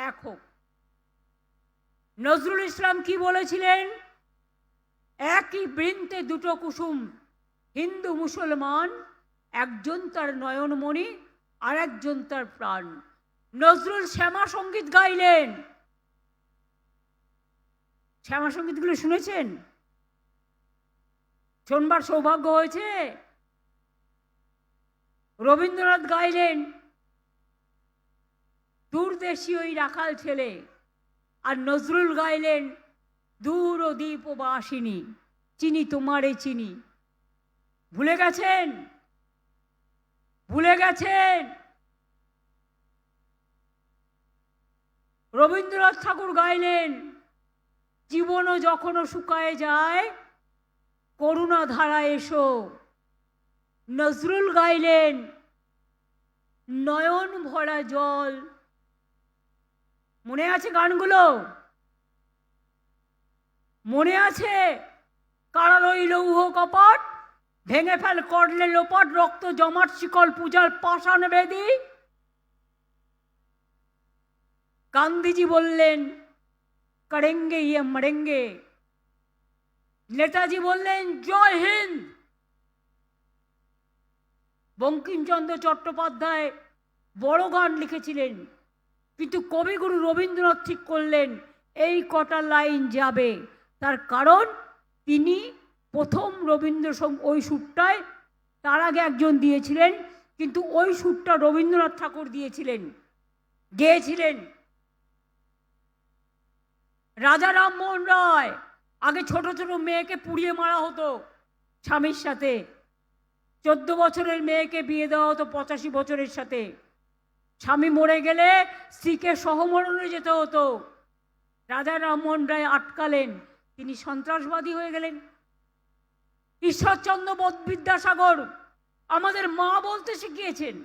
এক হোক। নজরুল ইসলাম কি বলেছিলেন? একই বৃন্তে দুটো কুসুম, হিন্দু মুসলমান, একজন তার নয়নমণি আর একজন তার প্রাণ। নজরুল শ্যামা সঙ্গীত গাইলেন। শ্যামা সঙ্গীতগুলো শুনেছেন? শোনবার সৌভাগ্য হয়েছে? রবীন্দ্রনাথ গাইলেন দূরদেশী ওই রাখাল ছেলে, আর নজরুল গাইলেন দূর ও দ্বীপবাসিনী, চিনি তোমারে চিনি। ভুলে গেছেন? ভুলে গেছেন? রবীন্দ্রনাথ ঠাকুর গাইলেন জীবনও যখনও শুকায় যায়, করুণা ধারা এসো। নজরুল গাইলেন নয়ন ভরা জল। মনে আছে গানগুলো? মনে আছে? কারার ওই লৌহ কপট, ভেঙে ফেল করলে লোপট, রক্ত জমাট শিকল পূজার পাষাণ বেদী। গান্ধীজি বললেন করেঙ্গে ইয়ে মরেঙ্গে। নেতাজি বললেন জয় হিন্দ। বঙ্কিমচন্দ্র চট্টোপাধ্যায় বড় গান লিখেছিলেন কিন্তু কবিগুরু রবীন্দ্রনাথ ঠিক করলেন এই কটা লাইন যাবে। তার কারণ তিনি প্রথম ওই সুরটায় তার আগে একজন দিয়েছিলেন, কিন্তু ওই সুরটা রবীন্দ্রনাথ ঠাকুর দিয়েছিলেন, গেয়েছিলেন। রাজা রামমোহন রায়, আগে ছোট ছোট মেয়েকে পুড়িয়ে মারা হতো স্বামীর সাথে, 14 বছরের মেয়েকে বিয়ে দেওয়া হতো 85 বছরের সাথে। স্বামী মরে গেলে স্ত্রীকে সহমরণে যেতে হতো। রাজা রামমোহন রায় আটকালেন, তিনি সন্ত্রাসবাদী হয়ে গেলেন। ঈশ্বরচন্দ্র বিদ্যাসাগর আমাদের মা বলতে শিখিয়েছেন,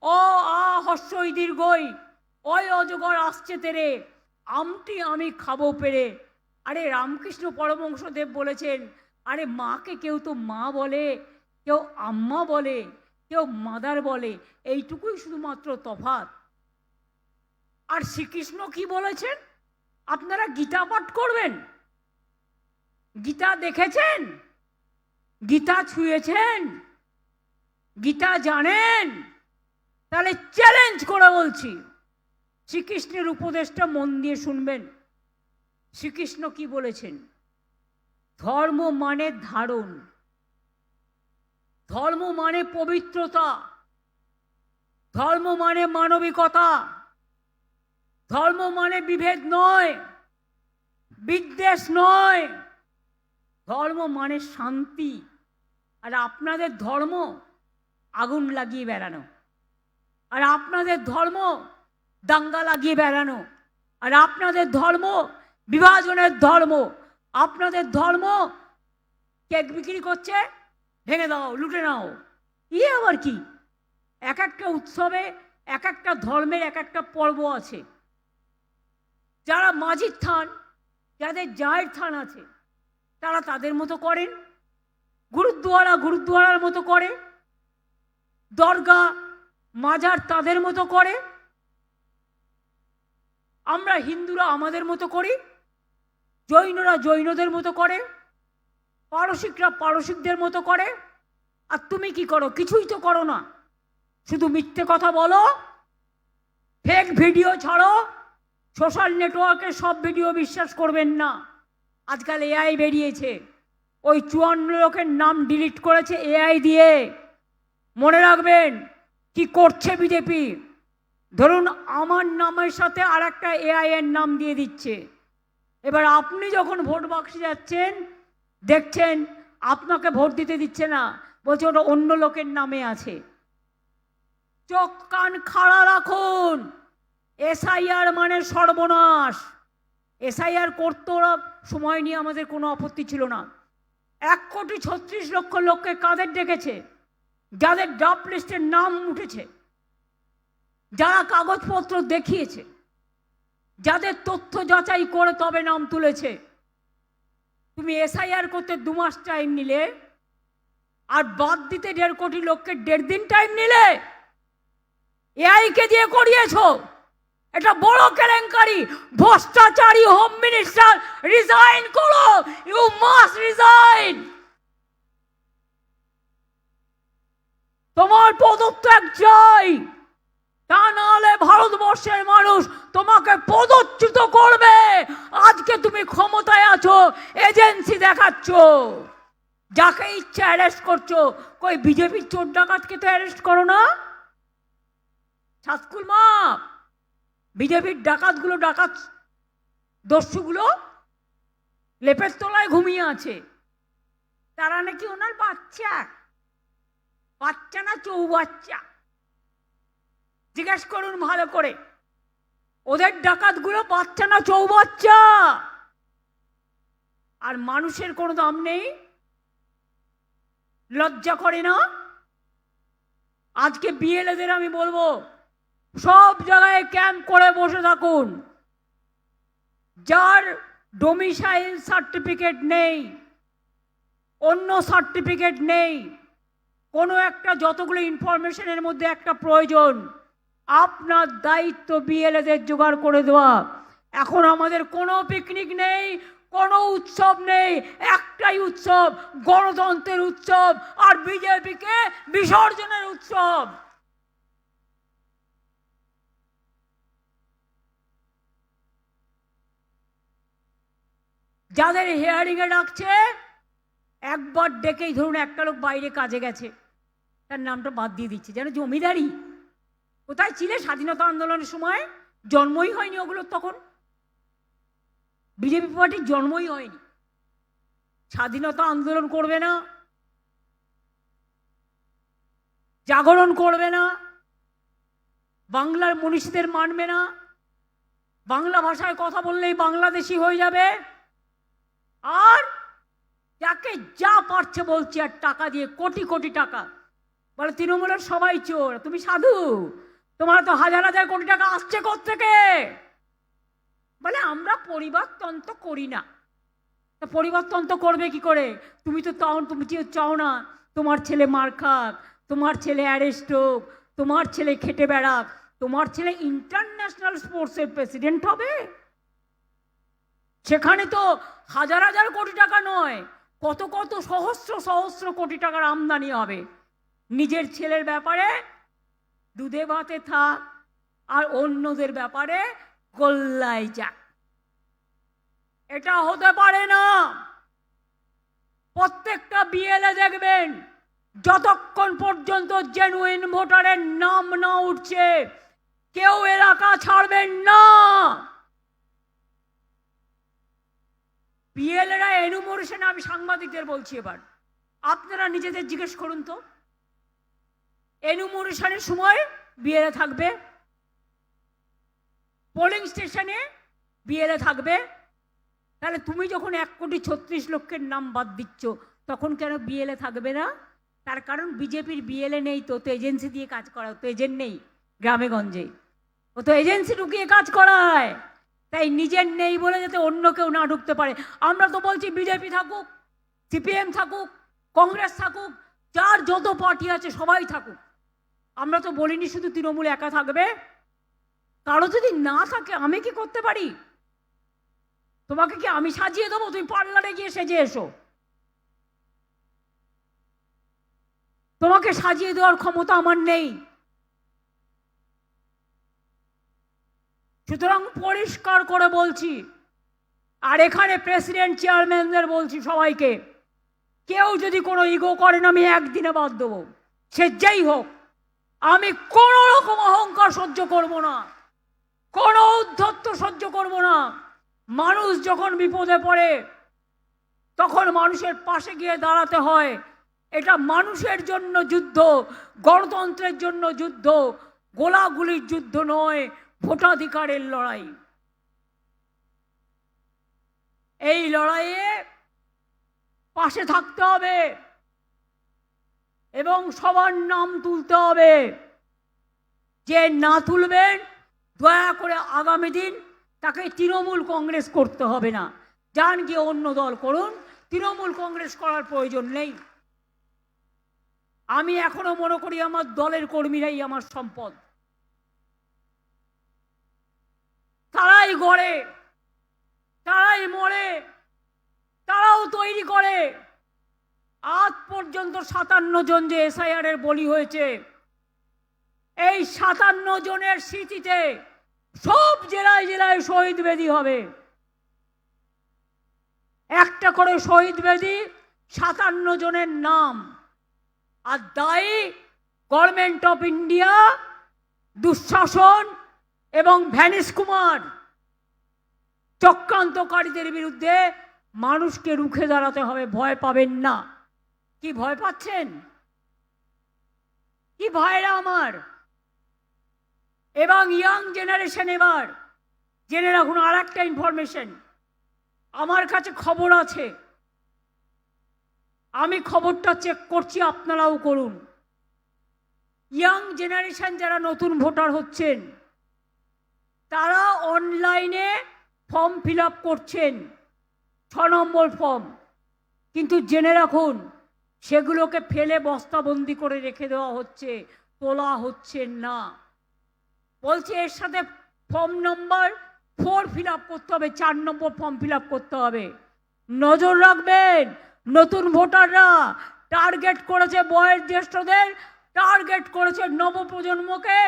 অ আ হস্যই দীর্ঘই, ওই অজগর আসছে তেরে, আমটি আমি খাবো পেরে। আরে রামকৃষ্ণ পরমহংসদেব বলেছেন, আরে মাকে কেউ তো মা বলে, কেউ আম্মা বলে, কেউ মাদার বলে, এইটুকুই শুধুমাত্র তফাৎ। আর শ্রীকৃষ্ণ কি বলেছেন? আপনারা গীতা পাঠ করবেন, গীতা দেখেছেন, গীতা ছুঁয়েছেন, গীতা জানেন? তাহলে চ্যালেঞ্জ করে বলছি, শ্রীকৃষ্ণের উপদেশটা মন দিয়ে শুনবেন। শ্রীকৃষ্ণ কি বলেছেন? ধর্ম মানে ধারণ, ধর্ম মানে পবিত্রতা, ধর্ম মানে মানবিকতা, ধর্ম মানে বিভেদ নয়, বিদ্বেষ নয়, ধর্ম মানে শান্তি। আর আপনাদের ধর্ম আগুন লাগিয়ে বেড়ানো, আর আপনাদের ধর্ম দাঙ্গা লাগিয়ে বেড়ানো, আর আপনাদের ধর্ম বিভাজনের ধর্ম, আপনাদের ধর্ম কেক বিক্রি করছে, ভেঙে দাও, লুটে নাও। আবার কি? এক একটা উৎসবে এক একটা ধর্মের এক একটা পর্ব আছে। যারা মাঝির থান, যাদের জায়ের থান আছে, তারা তাদের মতো করেন, গুরুদ্বারার মতো করে, দরগা মাজার তাদের মতো করে, আমরা হিন্দুরা আমাদের মতো করি, জৈনরা জৈনদের মতো করে, পারসিকরা পারসিকদের মতো করে। আর তুমি কি করো? কিছুই তো করো না, শুধু মিথ্যে কথা বলো, ফেক ভিডিও ছাড়ো। সোশ্যাল নেটওয়ার্কে সব ভিডিও বিশ্বাস করবেন না। আজকাল এআই বেরিয়েছে, ওই 54 লোকের নাম ডিলিট করেছে এআই দিয়ে। মনে রাখবেন কি করছে বিজেপি। ধরুন আমার নামের সাথে আর একটা এআই এর নাম দিয়ে দিচ্ছে। এবার আপনি যখন ভোট বাক্সে যাচ্ছেন, দেখছেন আপনাকে ভোট দিতে দিচ্ছে না, বলছে ওটা অন্য লোকের নামে আছে। চোখ কান খাড়া রাখুন। এসআইআর মানে সর্বনাশ। এসআইআর করতে ওরা সময় নিয়ে আমাদের কোনো আপত্তি ছিল না। 1,36,00,000 লোককে কাদের ডেকেছে? যাদের ড্রাফট লিস্টের নাম উঠেছে, যারা কাগজপত্র দেখিয়েছে, যাদের তথ্য যাচাই করে তবে নাম তুলেছে। তুমি এসআইআর করতে 2 মাস টাইম নিলে, আর বাদ দিতে 1.5 কোটি লোককে 1.5 দিন টাইম নিলে। এআইকে দিয়ে করিয়েছো, এটা বড় কেলেঙ্কারি। ভ্রষ্টাচারী হোম মিনিস্টার, রিজাইন করো, ইউ মাস্ট রিজাইন। তোমার পদত্যাগ চাই, তা নাহলে ভারতবর্ষের মানুষ তোমাকে পদচ্যুত করবে। আজকে তুমি ক্ষমতায় আছো, এজেন্সি দেখাচ্ছ, যাকে ইচ্ছা অ্যারেস্ট করছো। কই বিজেপির চোর ডাকাতকে তো অ্যারেস্ট করো না? ছাতকুল মা, বিজেপির ডাকাতগুলো, ডাকাত দস্যুগুলো লেপের তলায় ঘুমিয়ে আছে। তারা নাকি ওনার বাচ্চা, বাচ্চা না চৌবাচ্চা, জিজ্ঞেস করুন ভালো করে। ওদের ডাকাতগুলো বাচ্চা না চৌবাচ্চা? আর মানুষের কোনো দাম নেই, লজ্জা করে না? আজকে বিএলএদের আমি বলবো, সব জায়গায় ক্যাম্প করে বসে থাকুন। যার ডোমিসাইল সার্টিফিকেট নেই, অন্য সার্টিফিকেট নেই, কোনো একটা, যতগুলো ইনফরমেশনের মধ্যে একটা প্রয়োজন, আপনার দায়িত্ব বিএলএদের জোগাড় করে দেওয়া। এখন আমাদের কোনো পিকনিক নেই, কোনো উৎসব নেই, একটাই উৎসব, গণতন্ত্রের উৎসব আর বিজেপিকে বিসর্জনের উৎসব। যাদের হিয়ারিংয়ে ডাকছে একবার ডেকেই ধরুন একটা লোক বাইরে কাজে গেছে, তার নামটা বাদ দিয়ে দিচ্ছে, যেন জমিদারি। কোথায় ছিলে স্বাধীনতা আন্দোলনের সময়? জন্মই হয়নি ওগুলোর, তখন বিজেপি পার্টির জন্মই হয়নি। স্বাধীনতা আন্দোলন করবে না, জাগরণ করবে না, বাংলার মনীষীদের মানবে না, বাংলা ভাষায় কথা বললেই বাংলাদেশি হয়ে যাবে, আর যাকে যা পারছে বলছে, আর টাকা দিয়ে কোটি কোটি টাকা। বলে তৃণমূলের সবাই চোর, তুমি সাধু, তোমার তো হাজার হাজার কোটি টাকা আসছে কোত্থেকে? বলে আমরা পরিবর্তন তো করি না। তা পরিবর্তন তো করবে কি করে? তুমি চাও না তোমার ছেলে মার খাক, তোমার ছেলে অ্যারেস্ট হোক, তোমার ছেলে খেটে বেড়াক, তোমার ছেলে ইন্টারন্যাশনাল স্পোর্টসের প্রেসিডেন্ট হবে। সেখানে তো হাজার হাজার কোটি টাকা নয়, কত কত সহস্র সহস্র কোটি টাকার আমদানি হবে। নিজের ছেলের ব্যাপারে দুধে ভাতে থাক, আর অন্যদের ব্যাপারে গোল্লায় যাক। এটা হতে পারে না। প্রত্যেকটা বিএলএ দেখবেন, যতক্ষণ পর্যন্ত জেনুইন ভোটারের নাম না উঠছে কেউ এলাকা ছাড়বেন না। বিএলএরা এনুমোরেশন, আমি সাংবাদিকদের বলছি, এবার আপনারা নিজেদের জিজ্ঞেস করুন তো, এনুমোরেশনের সময় বিএলএ থাকবে, পোলিং স্টেশনে বিএলএ থাকবে, তাহলে তুমি যখন 1,36,00,000 নাম বাদ দিচ্ছ তখন কেন বিএলএ থাকবে না? তার কারণ বিজেপির বিএলএ নেই, তো এজেন্সি দিয়ে কাজ করা, তো এজেন্ট নেই গ্রামে গঞ্জে, ও তো এজেন্সি ঢুকিয়ে কাজ করায়। তাই নিজের নেই বলে যাতে অন্য কেউ না ঢুকতে পারে। আমরা তো বলছি বিজেপি থাকুক, সিপিএম থাকুক, কংগ্রেস থাকুক, যার যত পার্টি আছে সবাই থাকুক। আমরা তো বলিনি শুধু তৃণমূল একা থাকবে। কারো যদি না থাকে আমি কি করতে পারি? তোমাকে কি আমি সাজিয়ে দেবো? তুমি পার্লারে গিয়ে সেজে এসো, তোমাকে সাজিয়ে দেওয়ার ক্ষমতা আমার নেই। সুতরাং পরিষ্কার করে বলছি, আর এখানে প্রেসিডেন্ট চেয়ারম্যানদের বলছি সবাইকে, কেউ যদি কোনো ইগো করেন আমি একদিনে বাদ দেবো, সে যেই হোক। আমি কোনো রকম অহংকার সহ্য করব না, কোনো উদ্ধত্ত সহ্য করব না। মানুষ যখন বিপদে পড়ে তখন মানুষের পাশে গিয়ে দাঁড়াতে হয়। এটা মানুষের জন্য যুদ্ধ, গণতন্ত্রের জন্য যুদ্ধ, গোলাগুলির যুদ্ধ নয়, ভোটাধিকারের লড়াই। এই লড়াইয়ে পাশে থাকতে হবে এবং সবার নাম তুলতে হবে। যে না তুলবেন দয়া করে আগামী দিন তাকে তৃণমূল কংগ্রেস করতে হবে না, যান গিয়ে অন্য দল করুন, তৃণমূল কংগ্রেস করার প্রয়োজন নেই। আমি এখনো মনে করি আমার দলের কর্মীরাই আমার সম্পদ। তারাই গড়ে, তারাই মরে, তারাও তৈরি করে। আজ পর্যন্ত 57 জন যে এসআইআর এর বলি হয়েছে, এই 57 জনের স্মৃতিতে সব জেলায় জেলায় শহীদ বেদি হবে। একটা করে শহীদ বেদি, 57 জনের নাম। আর দায়ী গভর্নমেন্ট অফ ইন্ডিয়া, দুঃশাসন এবং ভ্যানিশ কুমার চক্রান্তকারীদের বিরুদ্ধে মানুষকে রুখে দাঁড়াতে হবে। ভয় পাবেন না। কি ভয় পাচ্ছেন? কি ভয়রা আমার? এবং ইয়াং জেনারেশন এবার জেনে রাখুন আর একটা ইনফরমেশন, আমার কাছে খবর আছে, আমি খবরটা চেক করছি, আপনারাও করুন। ইয়াং জেনারেশন যারা নতুন ভোটার হচ্ছেন তারা অনলাইনে ফর্ম ফিল আপ করছেন, 6 নম্বর ফর্ম, কিন্তু জেনে রাখুন সেগুলোকে ফেলে বস্তাবন্দি করে রেখে দেওয়া হচ্ছে, তোলা হচ্ছে না। বলছে এর সাথে ফর্ম নম্বর 4 ফিল আপ করতে হবে, 4 নম্বর ফর্ম ফিল আপ করতে হবে। নজর রাখবেন, নতুন ভোটাররা টার্গেট করেছে বয়োজ্যেষ্ঠদের, টার্গেট করেছে নবপ্রজন্মকে,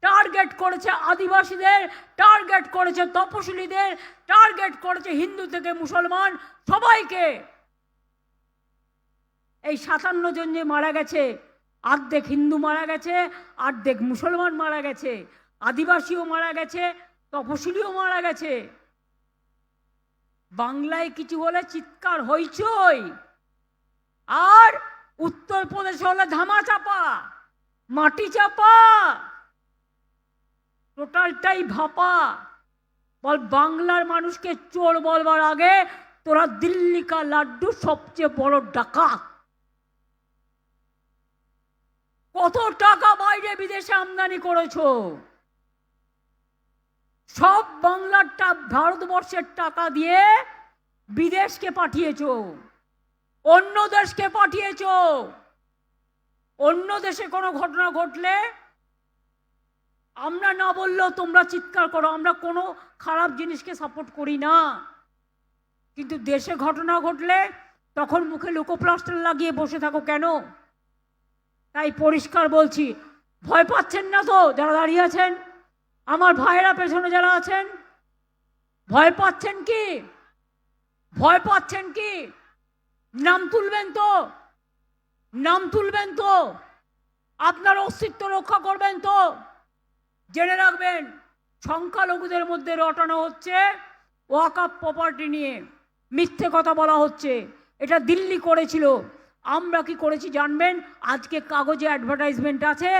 টার্গেট করেছে আদিবাসীদের, টার্গেট করেছে তপশিলীদের, টার্গেট করেছে হিন্দু থেকে মুসলমান সবাইকে। এই 57 জন যে মারা গেছে, অর্ধেক হিন্দু মারা গেছে, অর্ধেক মুসলমান মারা গেছে, আদিবাসীও মারা গেছে, তপশিলীও মারা গেছে। বাংলায় কিছু হলে চিৎকার হইচই, আর উত্তরপ্রদেশে হলে ধামাচাপা, মাটি চাপা, টোটালটাই ভাপা। বল বাংলার মানুষকে চোর বলবার আগে তোরা দিল্লি কা লাড্ডু সবচেয়ে বড় ডাকাত। কত টাকা বাইরে বিদেশে আমদানি করেছো? সব বাংলার ভারতবর্ষের টাকা দিয়ে বিদেশকে পাঠিয়েছো, অন্য দেশকে পাঠিয়েছো। অন্য দেশে কোনো ঘটনা ঘটলে আমরা না বললেও তোমরা চিৎকার করো, আমরা কোনো খারাপ জিনিসকে সাপোর্ট করি না। কিন্তু দেশে ঘটনা ঘটলে তখন মুখে লুকোপ্লাস্টার লাগিয়ে বসে থাকো কেন? তাই পরিষ্কার বলছি, ভয় পাচ্ছেন না তো যারা দাঁড়িয়ে আছেন? আমার ভাইয়েরা পেছনে যারা আছেন, ভয় পাচ্ছেন কি? ভয় পাচ্ছেন কি? নাম তুলবেন তো? নাম তুলবেন তো? আপনার অস্তিত্ব রক্ষা করবেন তো? জেনে রাখবেন, সংখ্যালঘুদের মধ্যে রটানো হচ্ছে ওয়াকফ প্রপার্টি নিয়ে, মিথ্যে কথা বলা হচ্ছে। এটা দিল্লি করেছিল। আমরা কি করেছি জানবেন? আজকে কাগজে অ্যাডভার্টাইজমেন্ট আছে,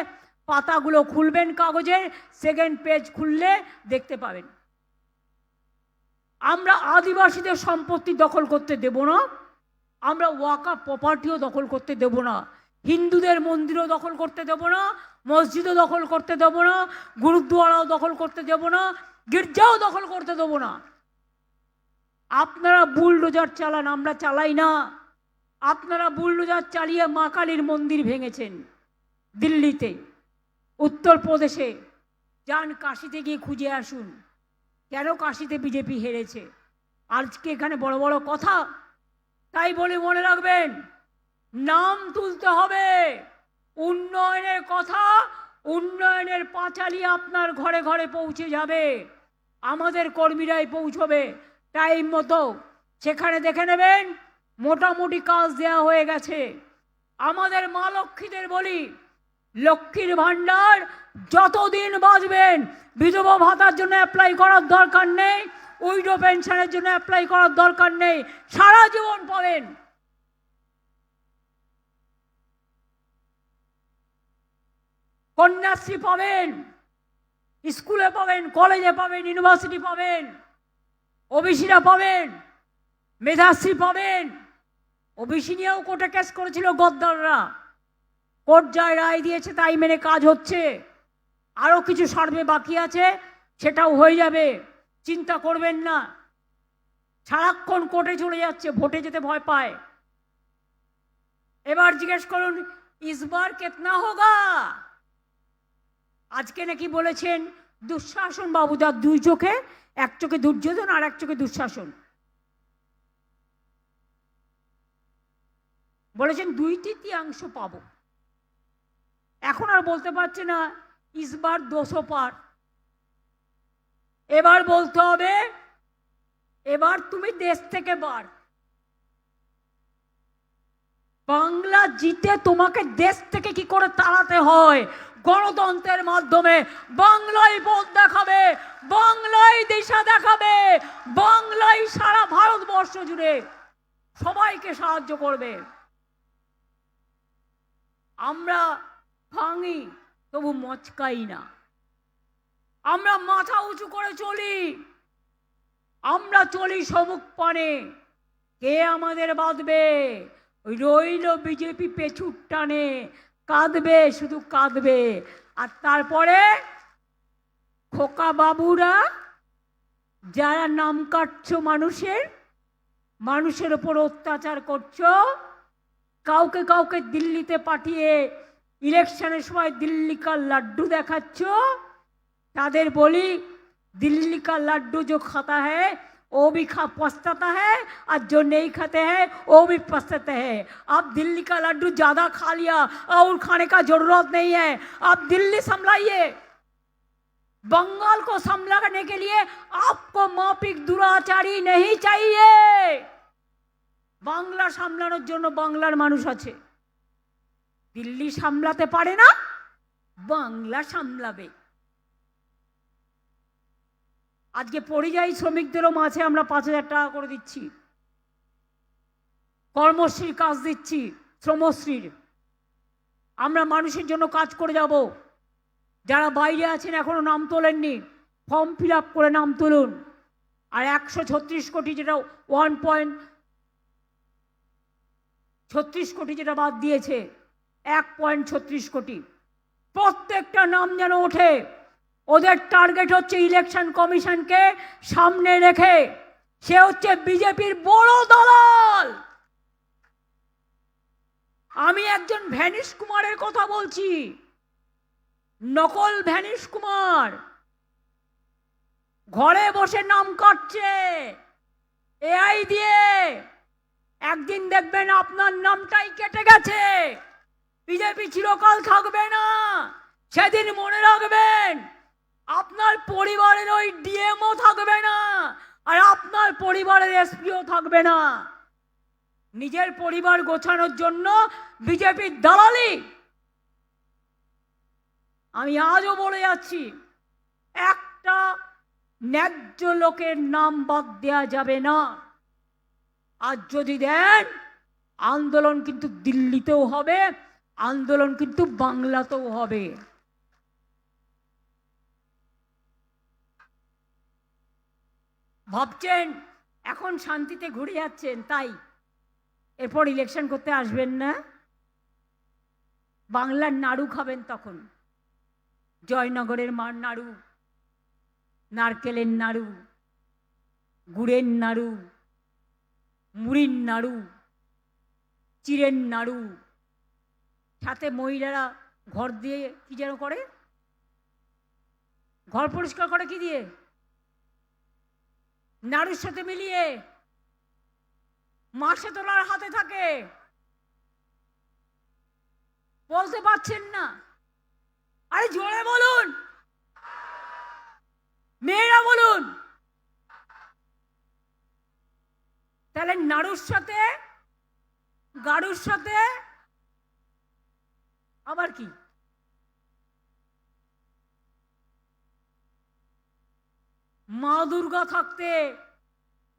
পাতাগুলো খুলবেন কাগজের, সেকেন্ড পেজ খুললে দেখতে পাবেন। আমরা আদিবাসীদের সম্পত্তি দখল করতে দেব না, আমরা ওয়াকফ প্রপার্টিও দখল করতে দেব না, হিন্দুদের মন্দিরও দখল করতে দেব না, মসজিদও দখল করতে দেব না, গুরুদ্বারাও দখল করতে দেব না, গির্জাও দখল করতে দেব না। আপনারা বুলডোজার চালান, আমরা চালাই না। আপনারা বুলডোজার চালিয়ে মা কালীর মন্দির ভেঙেছেন দিল্লিতে, উত্তরপ্রদেশে। যান কাশিতে গিয়ে খুঁজে আসুন কেন কাশিতে বিজেপি হেরেছে। আজকে এখানে বড় বড় কথা, তাই বলে মনে রাখবেন, নাম তুলতে হবে। উন্নয়নের কথা, উন্নয়নের পাঁচালী আপনার ঘরে ঘরে পৌঁছে যাবে, আমাদের কর্মীরাই পৌঁছবে টাইম মতো। সেখানে দেখে নেবেন মোটামুটি কাজ দেয়া হয়ে গেছে। আমাদের মা লক্ষ্মীদের বলি, লক্ষ্মীর ভান্ডার যতদিন বাঁচবেন বিধবা ভাতার জন্য অ্যাপ্লাই করার দরকার নেই, উইডো পেনশনের জন্য অ্যাপ্লাই করার দরকার নেই, সারা জীবন পাবেন। কন্যাশ্রী পাবেন, স্কুলে পাবেন, কলেজে পাবেন, ইউনিভার্সিটি পাবেন, ওবিসিরা পাবেন, মেধাশ্রী পাবেন। ওবিসি নিয়েও কোর্টে কেস করেছিল গদ্দাররা, কোর্ট যা রায় দিয়েছে তাই মেনে কাজ হচ্ছে। আরও কিছু সার্ভে বাকি আছে, সেটাও হয়ে যাবে, চিন্তা করবেন না। সারাক্ষণ কোর্টে চলে যাচ্ছে, ভোটে যেতে ভয় পায়। এবার জিজ্ঞেস করুন, ইসবার কেতনা হোগা? আজকে নাকি বলেছেন দুঃশাসন বাবু, যার দুই চোখে, এক চোখে দুর্যোধন আর এক চোখে দুঃশাসন, বলেছেন 2/3 পাবো। এখন আর বলতে পারছে না ইসবার 200 পার। এবার বলতে হবে, এবার তুমি দেশ থেকে বার। বাংলা জিতে তোমাকে দেশ থেকে কি করে তাড়াতে হয়, গণতন্ত্রের মাধ্যমে। বাংলায় পথ দেখাবে, বাংলায় দিশা দেখাবে, বাংলায় সারা ভারতবর্ষ জুড়ে সবাইকে সাহায্য করবে। আমরা ভাঙি তবু মচকাই না, আমরা মাথা উঁচু করে চলি, আমরা চলি সমুখ পানে। কে আমাদের বাঁধবে? রইল বিজেপি পেছুর টানে, কাঁদবে, শুধু কাঁদবে। আর তারপরে খোকা বাবুরা যারা নাম কাটছো মানুষের, মানুষের ওপর অত্যাচার করছো, কাউকে কাউকে দিল্লিতে পাঠিয়ে ইলেকশনের সময় দিল্লি কা লাড্ডু দেখাচ্ছ, তাদের বলি, दिल्ली का लड्डू जो खाता है वो भी पछताता है, और जो नहीं खाते हैं वो भी पछताते हैं। अब दिल्ली का लड्डू ज़्यादा खा लिया और खाने का जरूरत नहीं है, आप दिल्ली संभलाइए। बंगाल को संभालने के लिए आपको माफिक दुराचारी नहीं चाहिए। বাংলা সামলানোর জন্য বাংলার মানুষ আছে। দিল্লি সামলাতে পারে না, বাংলা সামলাবে। আজকে পরিযায়ী শ্রমিকদেরও মাঝে আমরা 5,000 টাকা করে দিচ্ছি, কর্মশ্রীর কাজ দিচ্ছি, শ্রমশ্রীর। আমরা মানুষের জন্য কাজ করে যাব। যারা বাইরে আছেন এখনো নাম তোলেননি, ফর্ম ফিল আপ করে নাম তুলুন। আর 136 কোটি, যেটা 1.36 কোটি যেটা বাদ দিয়েছে, 1.36 কোটি, প্রত্যেকটা নাম যেন ওঠে। ওদের টার্গেট হচ্ছে ইলেকশন কমিশনকে সামনে রেখে, সে হচ্ছে বিজেপির বড় দালাল। আমি একজন ভ্যানিশ কুমারের কথা বলছি, নকল ভ্যানিশ কুমার। ঘরে বসে নাম কাটছে এআই দিয়ে। একদিন দেখবেন আপনার নামটাই কেটে গেছে, বিজেপি চিরকাল থাকবে না। সেদিন মনে রাখবেন, আপনার পরিবারের ওই ডিএমও থাকবে না, আর আপনার পরিবারের এসপিও থাকবে না। নিজের পরিবার গোছানোর জন্য বিজেপির দালালি। আমি আজও বলে যাচ্ছি, একটা ন্যায্য লোকের নাম বাদ দেওয়া যাবে না। আর যদি দেন, আন্দোলন কিন্তু দিল্লিতেও হবে, আন্দোলন কিন্তু বাংলাতেও হবে। ভাবছেন এখন শান্তিতে ঘুরে যাচ্ছেন, তাই এরপর ইলেকশন করতে আসবেন না, বাংলার নাড়ু খাবেন তখন। জয়নগরের মার নাড়ু, নারকেলের নাড়ু, গুড়ের নাড়ু, মুড়ির নাড়ু, চিড়ের নাড়ু, সাথে মহিলারা ঘর দিয়ে কি যেন করে, ঘর পরিষ্কার করে কি দিয়ে, নাড়ুর সাথে মিলিয়ে, মাসে তোলার হাতে থাকে। বলতে পারছেন না? আরে জোরে বলুন, মেয়েরা বলুন। তাহলে নাড়ুর সাথে, গাড়ুর সাথে আবার কি? মা দুর্গা থাকতে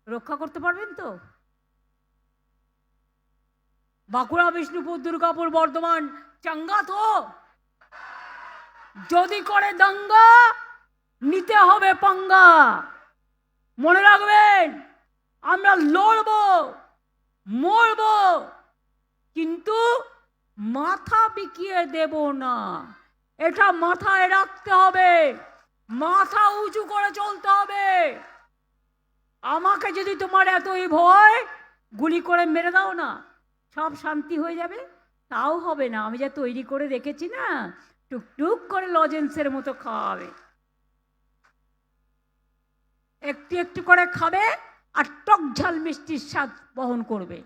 রক্ষা করতে পারবেন তো? বাঁকুড়া, বিষ্ণুপুর, দুর্গাপুর, বর্ধমান চাঙ্গা তো? যদি করে দাঙ্গা, নিতে হবে পাঙ্গা। মনে রাখবেন, আমরা লড়বো, মরবো, কিন্তু মাথা বিকিয়ে দেব না। এটা মাথায় রাখতে হবে, মাথা উঁচু করে চলতে হবে। আমাকে যদি তোমার এতই ভয়, গুলি করে মেরে দাও না, সব শান্তি হয়ে যাবে। তাও হবে না। আমি যা তৈরি করে রেখেছি না, টুকটুক করে লজেন্সের মতো খাওয়াবে। একটু একটু করে খাবে, আর টক ঝাল মিষ্টির স্বাদ বহন করবে।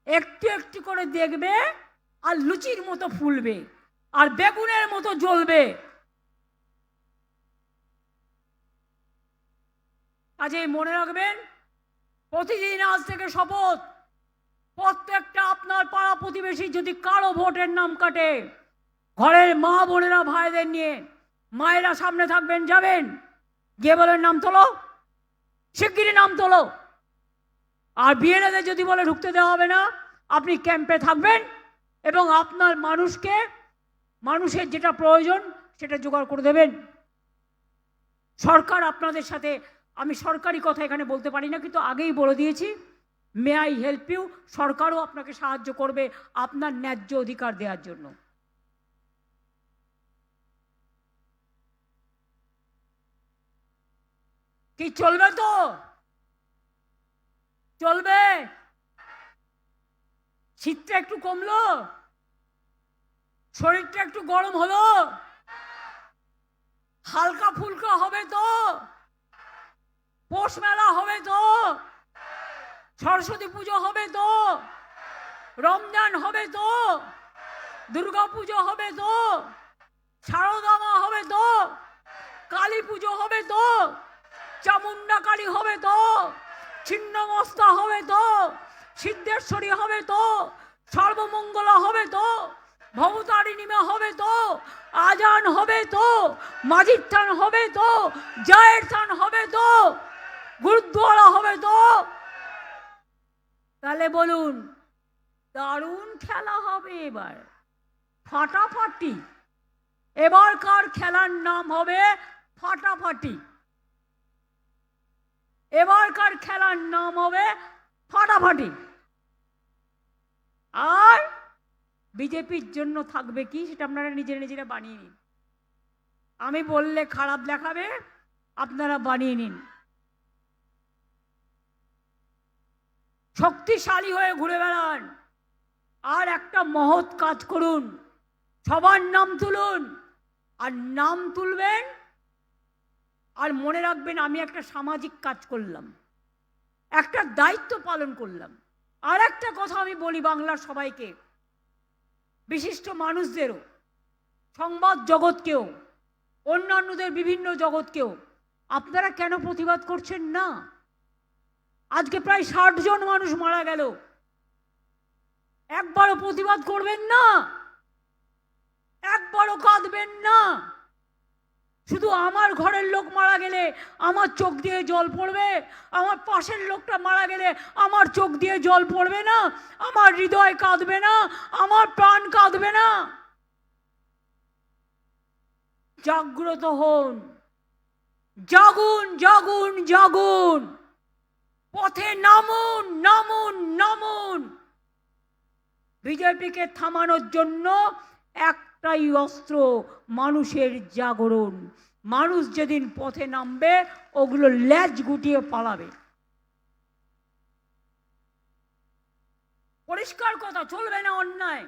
একটু একটু করে দেখবে, আর লুচির মতো ফুলবে, আর বেগুনের মতো জ্বলবে। কাজেই মনে রাখবেন, প্রতিদিন আজ থেকে শপথ, প্রত্যেকটা আপনার পাড়া প্রতিবেশী যদি কারো ভোটের নাম কাটে, ঘরের মা বোনেরা ভাইদের নিয়ে, মায়েরা সামনে থাকবেন, যাবেন, গিয়ে বলেন নাম তোলো, শিগগিরই নাম তোলো। আর বিএলএদের যদি বলে ঢুকতে দেওয়া হবে না, আপনি ক্যাম্পে থাকবেন এবং আপনার মানুষকে, মানুষের যেটা প্রয়োজন সেটা জোগাড় করে দেবেন। সরকার আপনাদের সাথে, আমি সরকারি কথা এখানে বলতে পারি না, কিন্তু আগেই বলে দিয়েছি, মে আই হেল্প ইউ, সরকারও আপনাকে সাহায্য করবে আপনার ন্যায্য অধিকার দেওয়ার জন্য। কি চলবে তো? চলবে? শীতটা একটু কমলো, শরীরটা একটু গরম হলো, হালকা ফুলকা হবে তো? পৌষ মেলা হবে তো? সরস্বতী পুজো হবে তো? রমজান হবে তো? দুর্গা পুজো হবে তো? শারদা মা হবে তো? কালী পুজো হবে তো, চামুন্ডা কালী হবে তো, ছিন্নমস্তা হবে তো, সিদ্ধেশ্বরী হবে তো, সর্বমঙ্গলা হবে তো, ভবতারিণীমা হবে তো, আজান হবে তো, মাঝির থান হবে তো, জায়ের থান হবে তো, গুরুদ্বারা হবে তো। তাহলে বলুন, দারুণ খেলা হবে এবার, ফাটাফাটি। এবারকার খেলার নাম হবে ফাটাফাটি। এবারকার খেলার নাম হবে ফাটাফাটি। আর বিজেপির জন্য থাকবে কি, সেটা আপনারা নিজেরা বানিয়ে নিন। আমি বললে খারাপ দেখাবে, আপনারা বানিয়ে নিন। শক্তিশালী হয়ে ঘুরে বেড়ান, আর একটা মহৎ কাজ করুন, সবার নাম তুলুন। আর নাম তুলবেন আর মনে রাখবেন, আমি একটা সামাজিক কাজ করলাম, একটা দায়িত্ব পালন করলাম। আর একটা কথা আমি বলি বাংলার সবাইকে, বিশিষ্ট মানুষদেরও, সংবাদ জগৎকেও, অন্যান্যদের বিভিন্ন জগৎকেও, আপনারা কেন প্রতিবাদ করছেন না? আজকে প্রায় 60 জন মানুষ মারা গেল, একবারও প্রতিবাদ করবেন না? একবারও কাঁদবেন না? শুধু আমার ঘরের লোক মারা গেলে আমার চোখ দিয়ে জল পড়বে, আমার পাশের লোকটা মারা গেলে আমার চোখ দিয়ে জল পড়বে না, আমার হৃদয় কাঁদবে না, আমার প্রাণ কাঁদবে না? জাগ্রত হন, জাগুন জাগুন জাগুন, পথে নামুন নামুন নামুন। বিজেপিকে থামানোর জন্য একটাই অস্ত্র, মানুষের জাগরণ। মানুষ যেদিন পথে নামবে, ওগুলো লেজ গুটিয়ে পালাবে। পরিষ্কার কথা, চলবে না অন্যায়,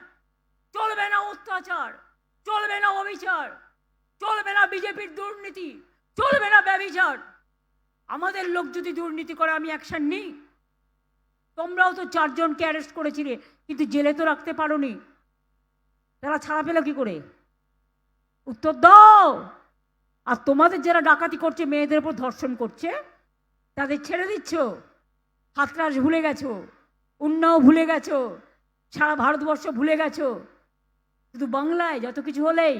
চলবে না অত্যাচার, চলবে না অবিচার, চলবে না বিজেপির দুর্নীতি, চলবে না ব্যভিচার। আমাদের লোক যদি দুর্নীতি করে আমি অ্যাকশন নিই। তোমরাও তো 4 জনকে অ্যারেস্ট করেছিলে, কিন্তু জেলে তো রাখতে পারোনি। তারা ছাড়া পেল কি করে? উত্তর দাও। আর তোমাদের যারা ডাকাতি করছে, মেয়েদের উপর ধর্ষণ করছে, তাদের ছেড়ে দিচ্ছ? হাতরাস ভুলে গেছো, উন্নাও ভুলে গেছো, সারা ভারতবর্ষ ভুলে গেছো। শুধু বাংলায় যত কিছু হলেই,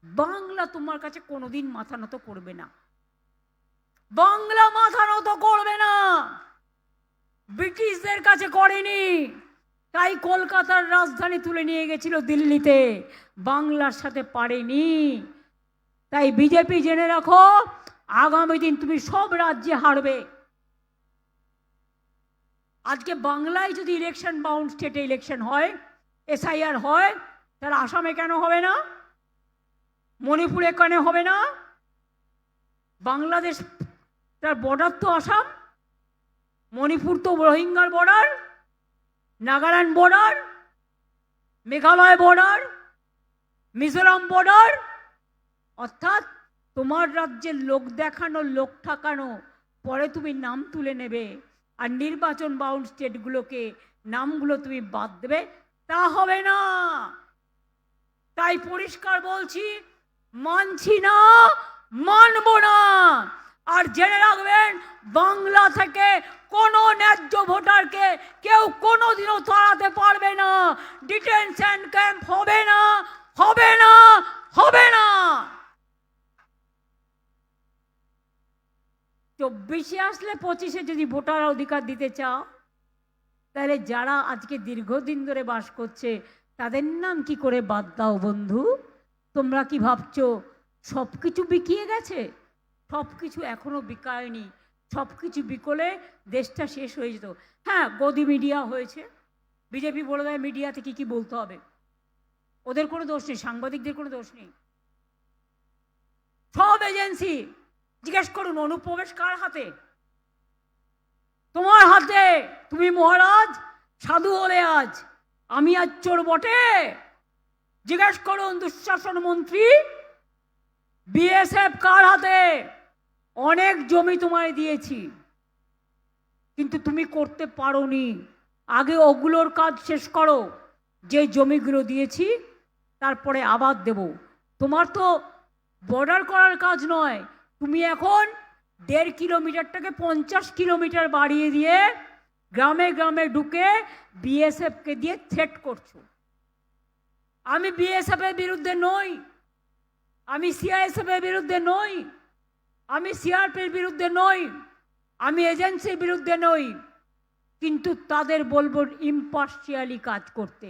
বাংলা তোমার কাছে কোনোদিন মাথা নত করবে না। বাংলা মাথা নত করবে না। ব্রিটিশদের কাছে করেনি, তাই কলকাতার রাজধানী তুলে নিয়ে গেছিল দিল্লিতে, বাংলার সাথে পারেনি। তাই বিজেপি জেনে রাখো, আগামী দিন তুমি সব রাজ্যে হারবে। আজকে বাংলায় যদি ইলেকশন, বাউন্ড স্টেটে ইলেকশন হয়, এসআইআর হয়, তাহলে আসামে কেন হবে না? মণিপুরে কেন হবে না? বাংলাদেশ তার বর্ডার তো আসাম, মণিপুর তো রোহিঙ্গার border, Nagaland border, Meghalaya border, Mizoram border. অর্থাৎ তোমার রাজ্যের লোক দেখানো, লোক ঠাকানো, পরে তুমি নাম তুলে নেবে, আর নির্বাচন বাউন্ড স্টেটগুলোকে নামগুলো তুমি বাদ দেবে, তা হবে না। তাই পরিষ্কার বলছি, মানছি না, মানব না। আর জেনে রাখবেন, বাংলা থেকে কোনো ন্যায্য ভোটারকে কেউ কোনোদিনও তাড়াতে পারবে না। ডিটেনশন ক্যাম্প হবে না, হবে না, হবে না। 24-এ আসলে 25-এ যদি ভোটার অধিকার দিতে চাও, তাহলে যারা আজকে দীর্ঘদিন ধরে বাস করছে, তাদের নাম কি করে বাদ দাও বন্ধু? তোমরা কি ভাবছো সব কিছু বিকিয়ে গেছে? সব কিছু এখনো বিকায়নি। সব কিছু বিকলে দেশটা শেষ হয়ে যেত। হ্যাঁ, গদি মিডিয়া হয়েছে, বিজেপি বলে দেয় মিডিয়াতে কি কি বলতে হবে। ওদের কোনো দোষ নেই, সাংবাদিকদের কোনো দোষ নেই। সব এজেন্সি, জিজ্ঞেস করুন অনুপ্রবেশ কার হাতে? তোমার হাতে। তুমি মহারাজ সাধু হলে আজ, আমি আজ চোর বটে। জিজ্ঞেস করুন দুঃশাসন মন্ত্রী, বিএসএফ কার হাতে? অনেক জমি তোমায় দিয়েছি, কিন্তু তুমি করতে পারোনি। আগে ওগুলোর কাজ শেষ করো, যে জমিগুলো দিয়েছি তারপরে আবার দেব। তোমার তো বর্ডার করার কাজ নয়। তুমি এখন 1.5 কিলোমিটারটাকে 50 কিলোমিটার বাড়িয়ে দিয়ে গ্রামে গ্রামে ঢুকে বিএসএফকে দিয়ে থ্রেট করছো। আমি বিএসএফ এর বিরুদ্ধে নই, আমি সিআইএসএফ এর বিরুদ্ধে নই, আমি সিআরপির বিরুদ্ধে নই, আমি এজেন্সির বিরুদ্ধে নই, কিন্তু তাদের বলবো ইম্পার্শিয়ালি কাজ করতে।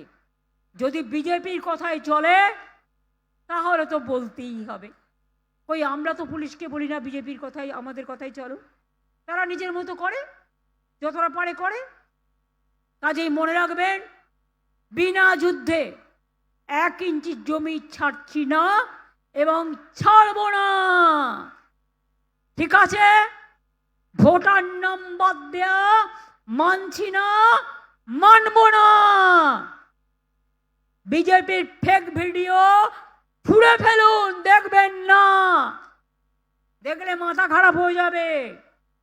যদি বিজেপির কথাই চলে তাহলে তো বলতেই হবে। কই আমরা তো পুলিশকে বলি না বিজেপির কথাই আমাদের কথাই চলো, তারা নিজের মতো করে, যতটা পারে করে। কাজেই মনে রাখবেন, বিনা যুদ্ধে 1 ইঞ্চি জমি ছাড়ছি না এবং ছাড়ব না। ঠিক আছে? ভোটার নাম বাদ দেয়া মানছি না, মানব না। বিজেপির ফেক ভিডিও ছুঁড়ে ফেলুন, দেখবেন না। দেখলে মাথা খারাপ হয়ে যাবে,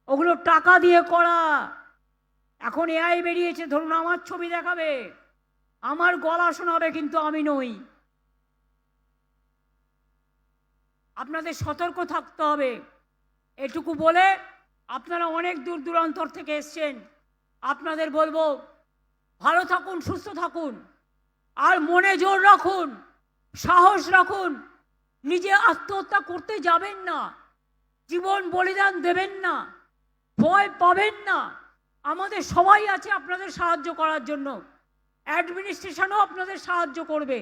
ওগুলো টাকা দিয়ে করা। এখন এআই বেরিয়েছে, ধরুন আমার ছবি দেখাবে, আমার গলা শোনাবে, কিন্তু আমি নই। আপনাদের সতর্ক থাকতে হবে। এটুকু বলে, আপনারা অনেক দূর দূরান্তর থেকে এসছেন, আপনাদের বলবো ভালো থাকুন, সুস্থ থাকুন, আর মনে জোর রাখুন, সাহস রাখুন। নিজে আত্মহত্যা করতে যাবেন না, জীবন বলিদান দেবেন না, ভয় পাবেন না। আমাদের সবাই আছে আপনাদের সাহায্য করার জন্য, অ্যাডমিনিস্ট্রেশনও আপনাদের সাহায্য করবে।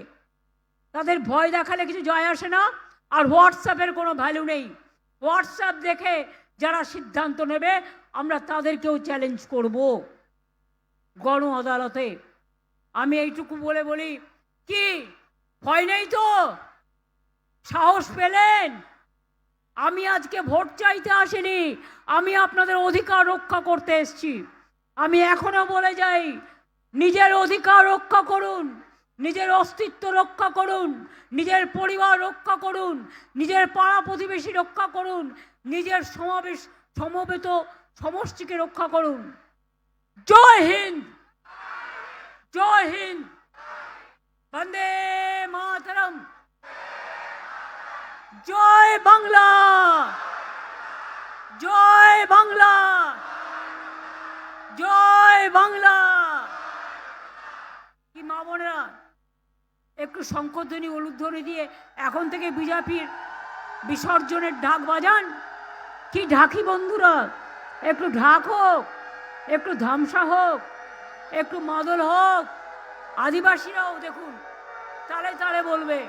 তাদের ভয় দেখালে কিছু যায় আসে না। আর হোয়াটসঅ্যাপের কোনো ভ্যালু নেই। হোয়াটসঅ্যাপ দেখে যারা সিদ্ধান্ত নেবে আমরা তাদেরকেও চ্যালেঞ্জ করব গণ আদালতে। আমি এইটুকু বলে বলি, কি ভয় নেই তো? সাহস পেলেন? আমি আজকে ভোট চাইতে আসিনি, আমি আপনাদের অধিকার রক্ষা করতে এসেছি। আমি এখনো বলে যাই, নিজের অধিকার রক্ষা করুন, নিজের অস্তিত্ব রক্ষা করুন, নিজের পরিবার রক্ষা করুন, নিজের পাড়া প্রতিবেশী রক্ষা করুন, নিজের সমবেত সমষ্টিকে রক্ষা করুন। জয় হিন্দ, জয় হিন্দ, বন্দে মাতরম, জয় বাংলা, জয় বাংলা, জয় বাংলা। কি মা বোনেরা, একটু শঙ্খধ্বনি উলুধ্বনি দিয়ে এখন থেকে বিজেপির বিসর্জনের ঢাক বাজান। কি ঢাকি বন্ধুরা, একটু ঢাক হোক, একটু ধামসা হোক, একটু মাদল হোক। আদিবাসীরাও দেখুন তালে তালে বলবে।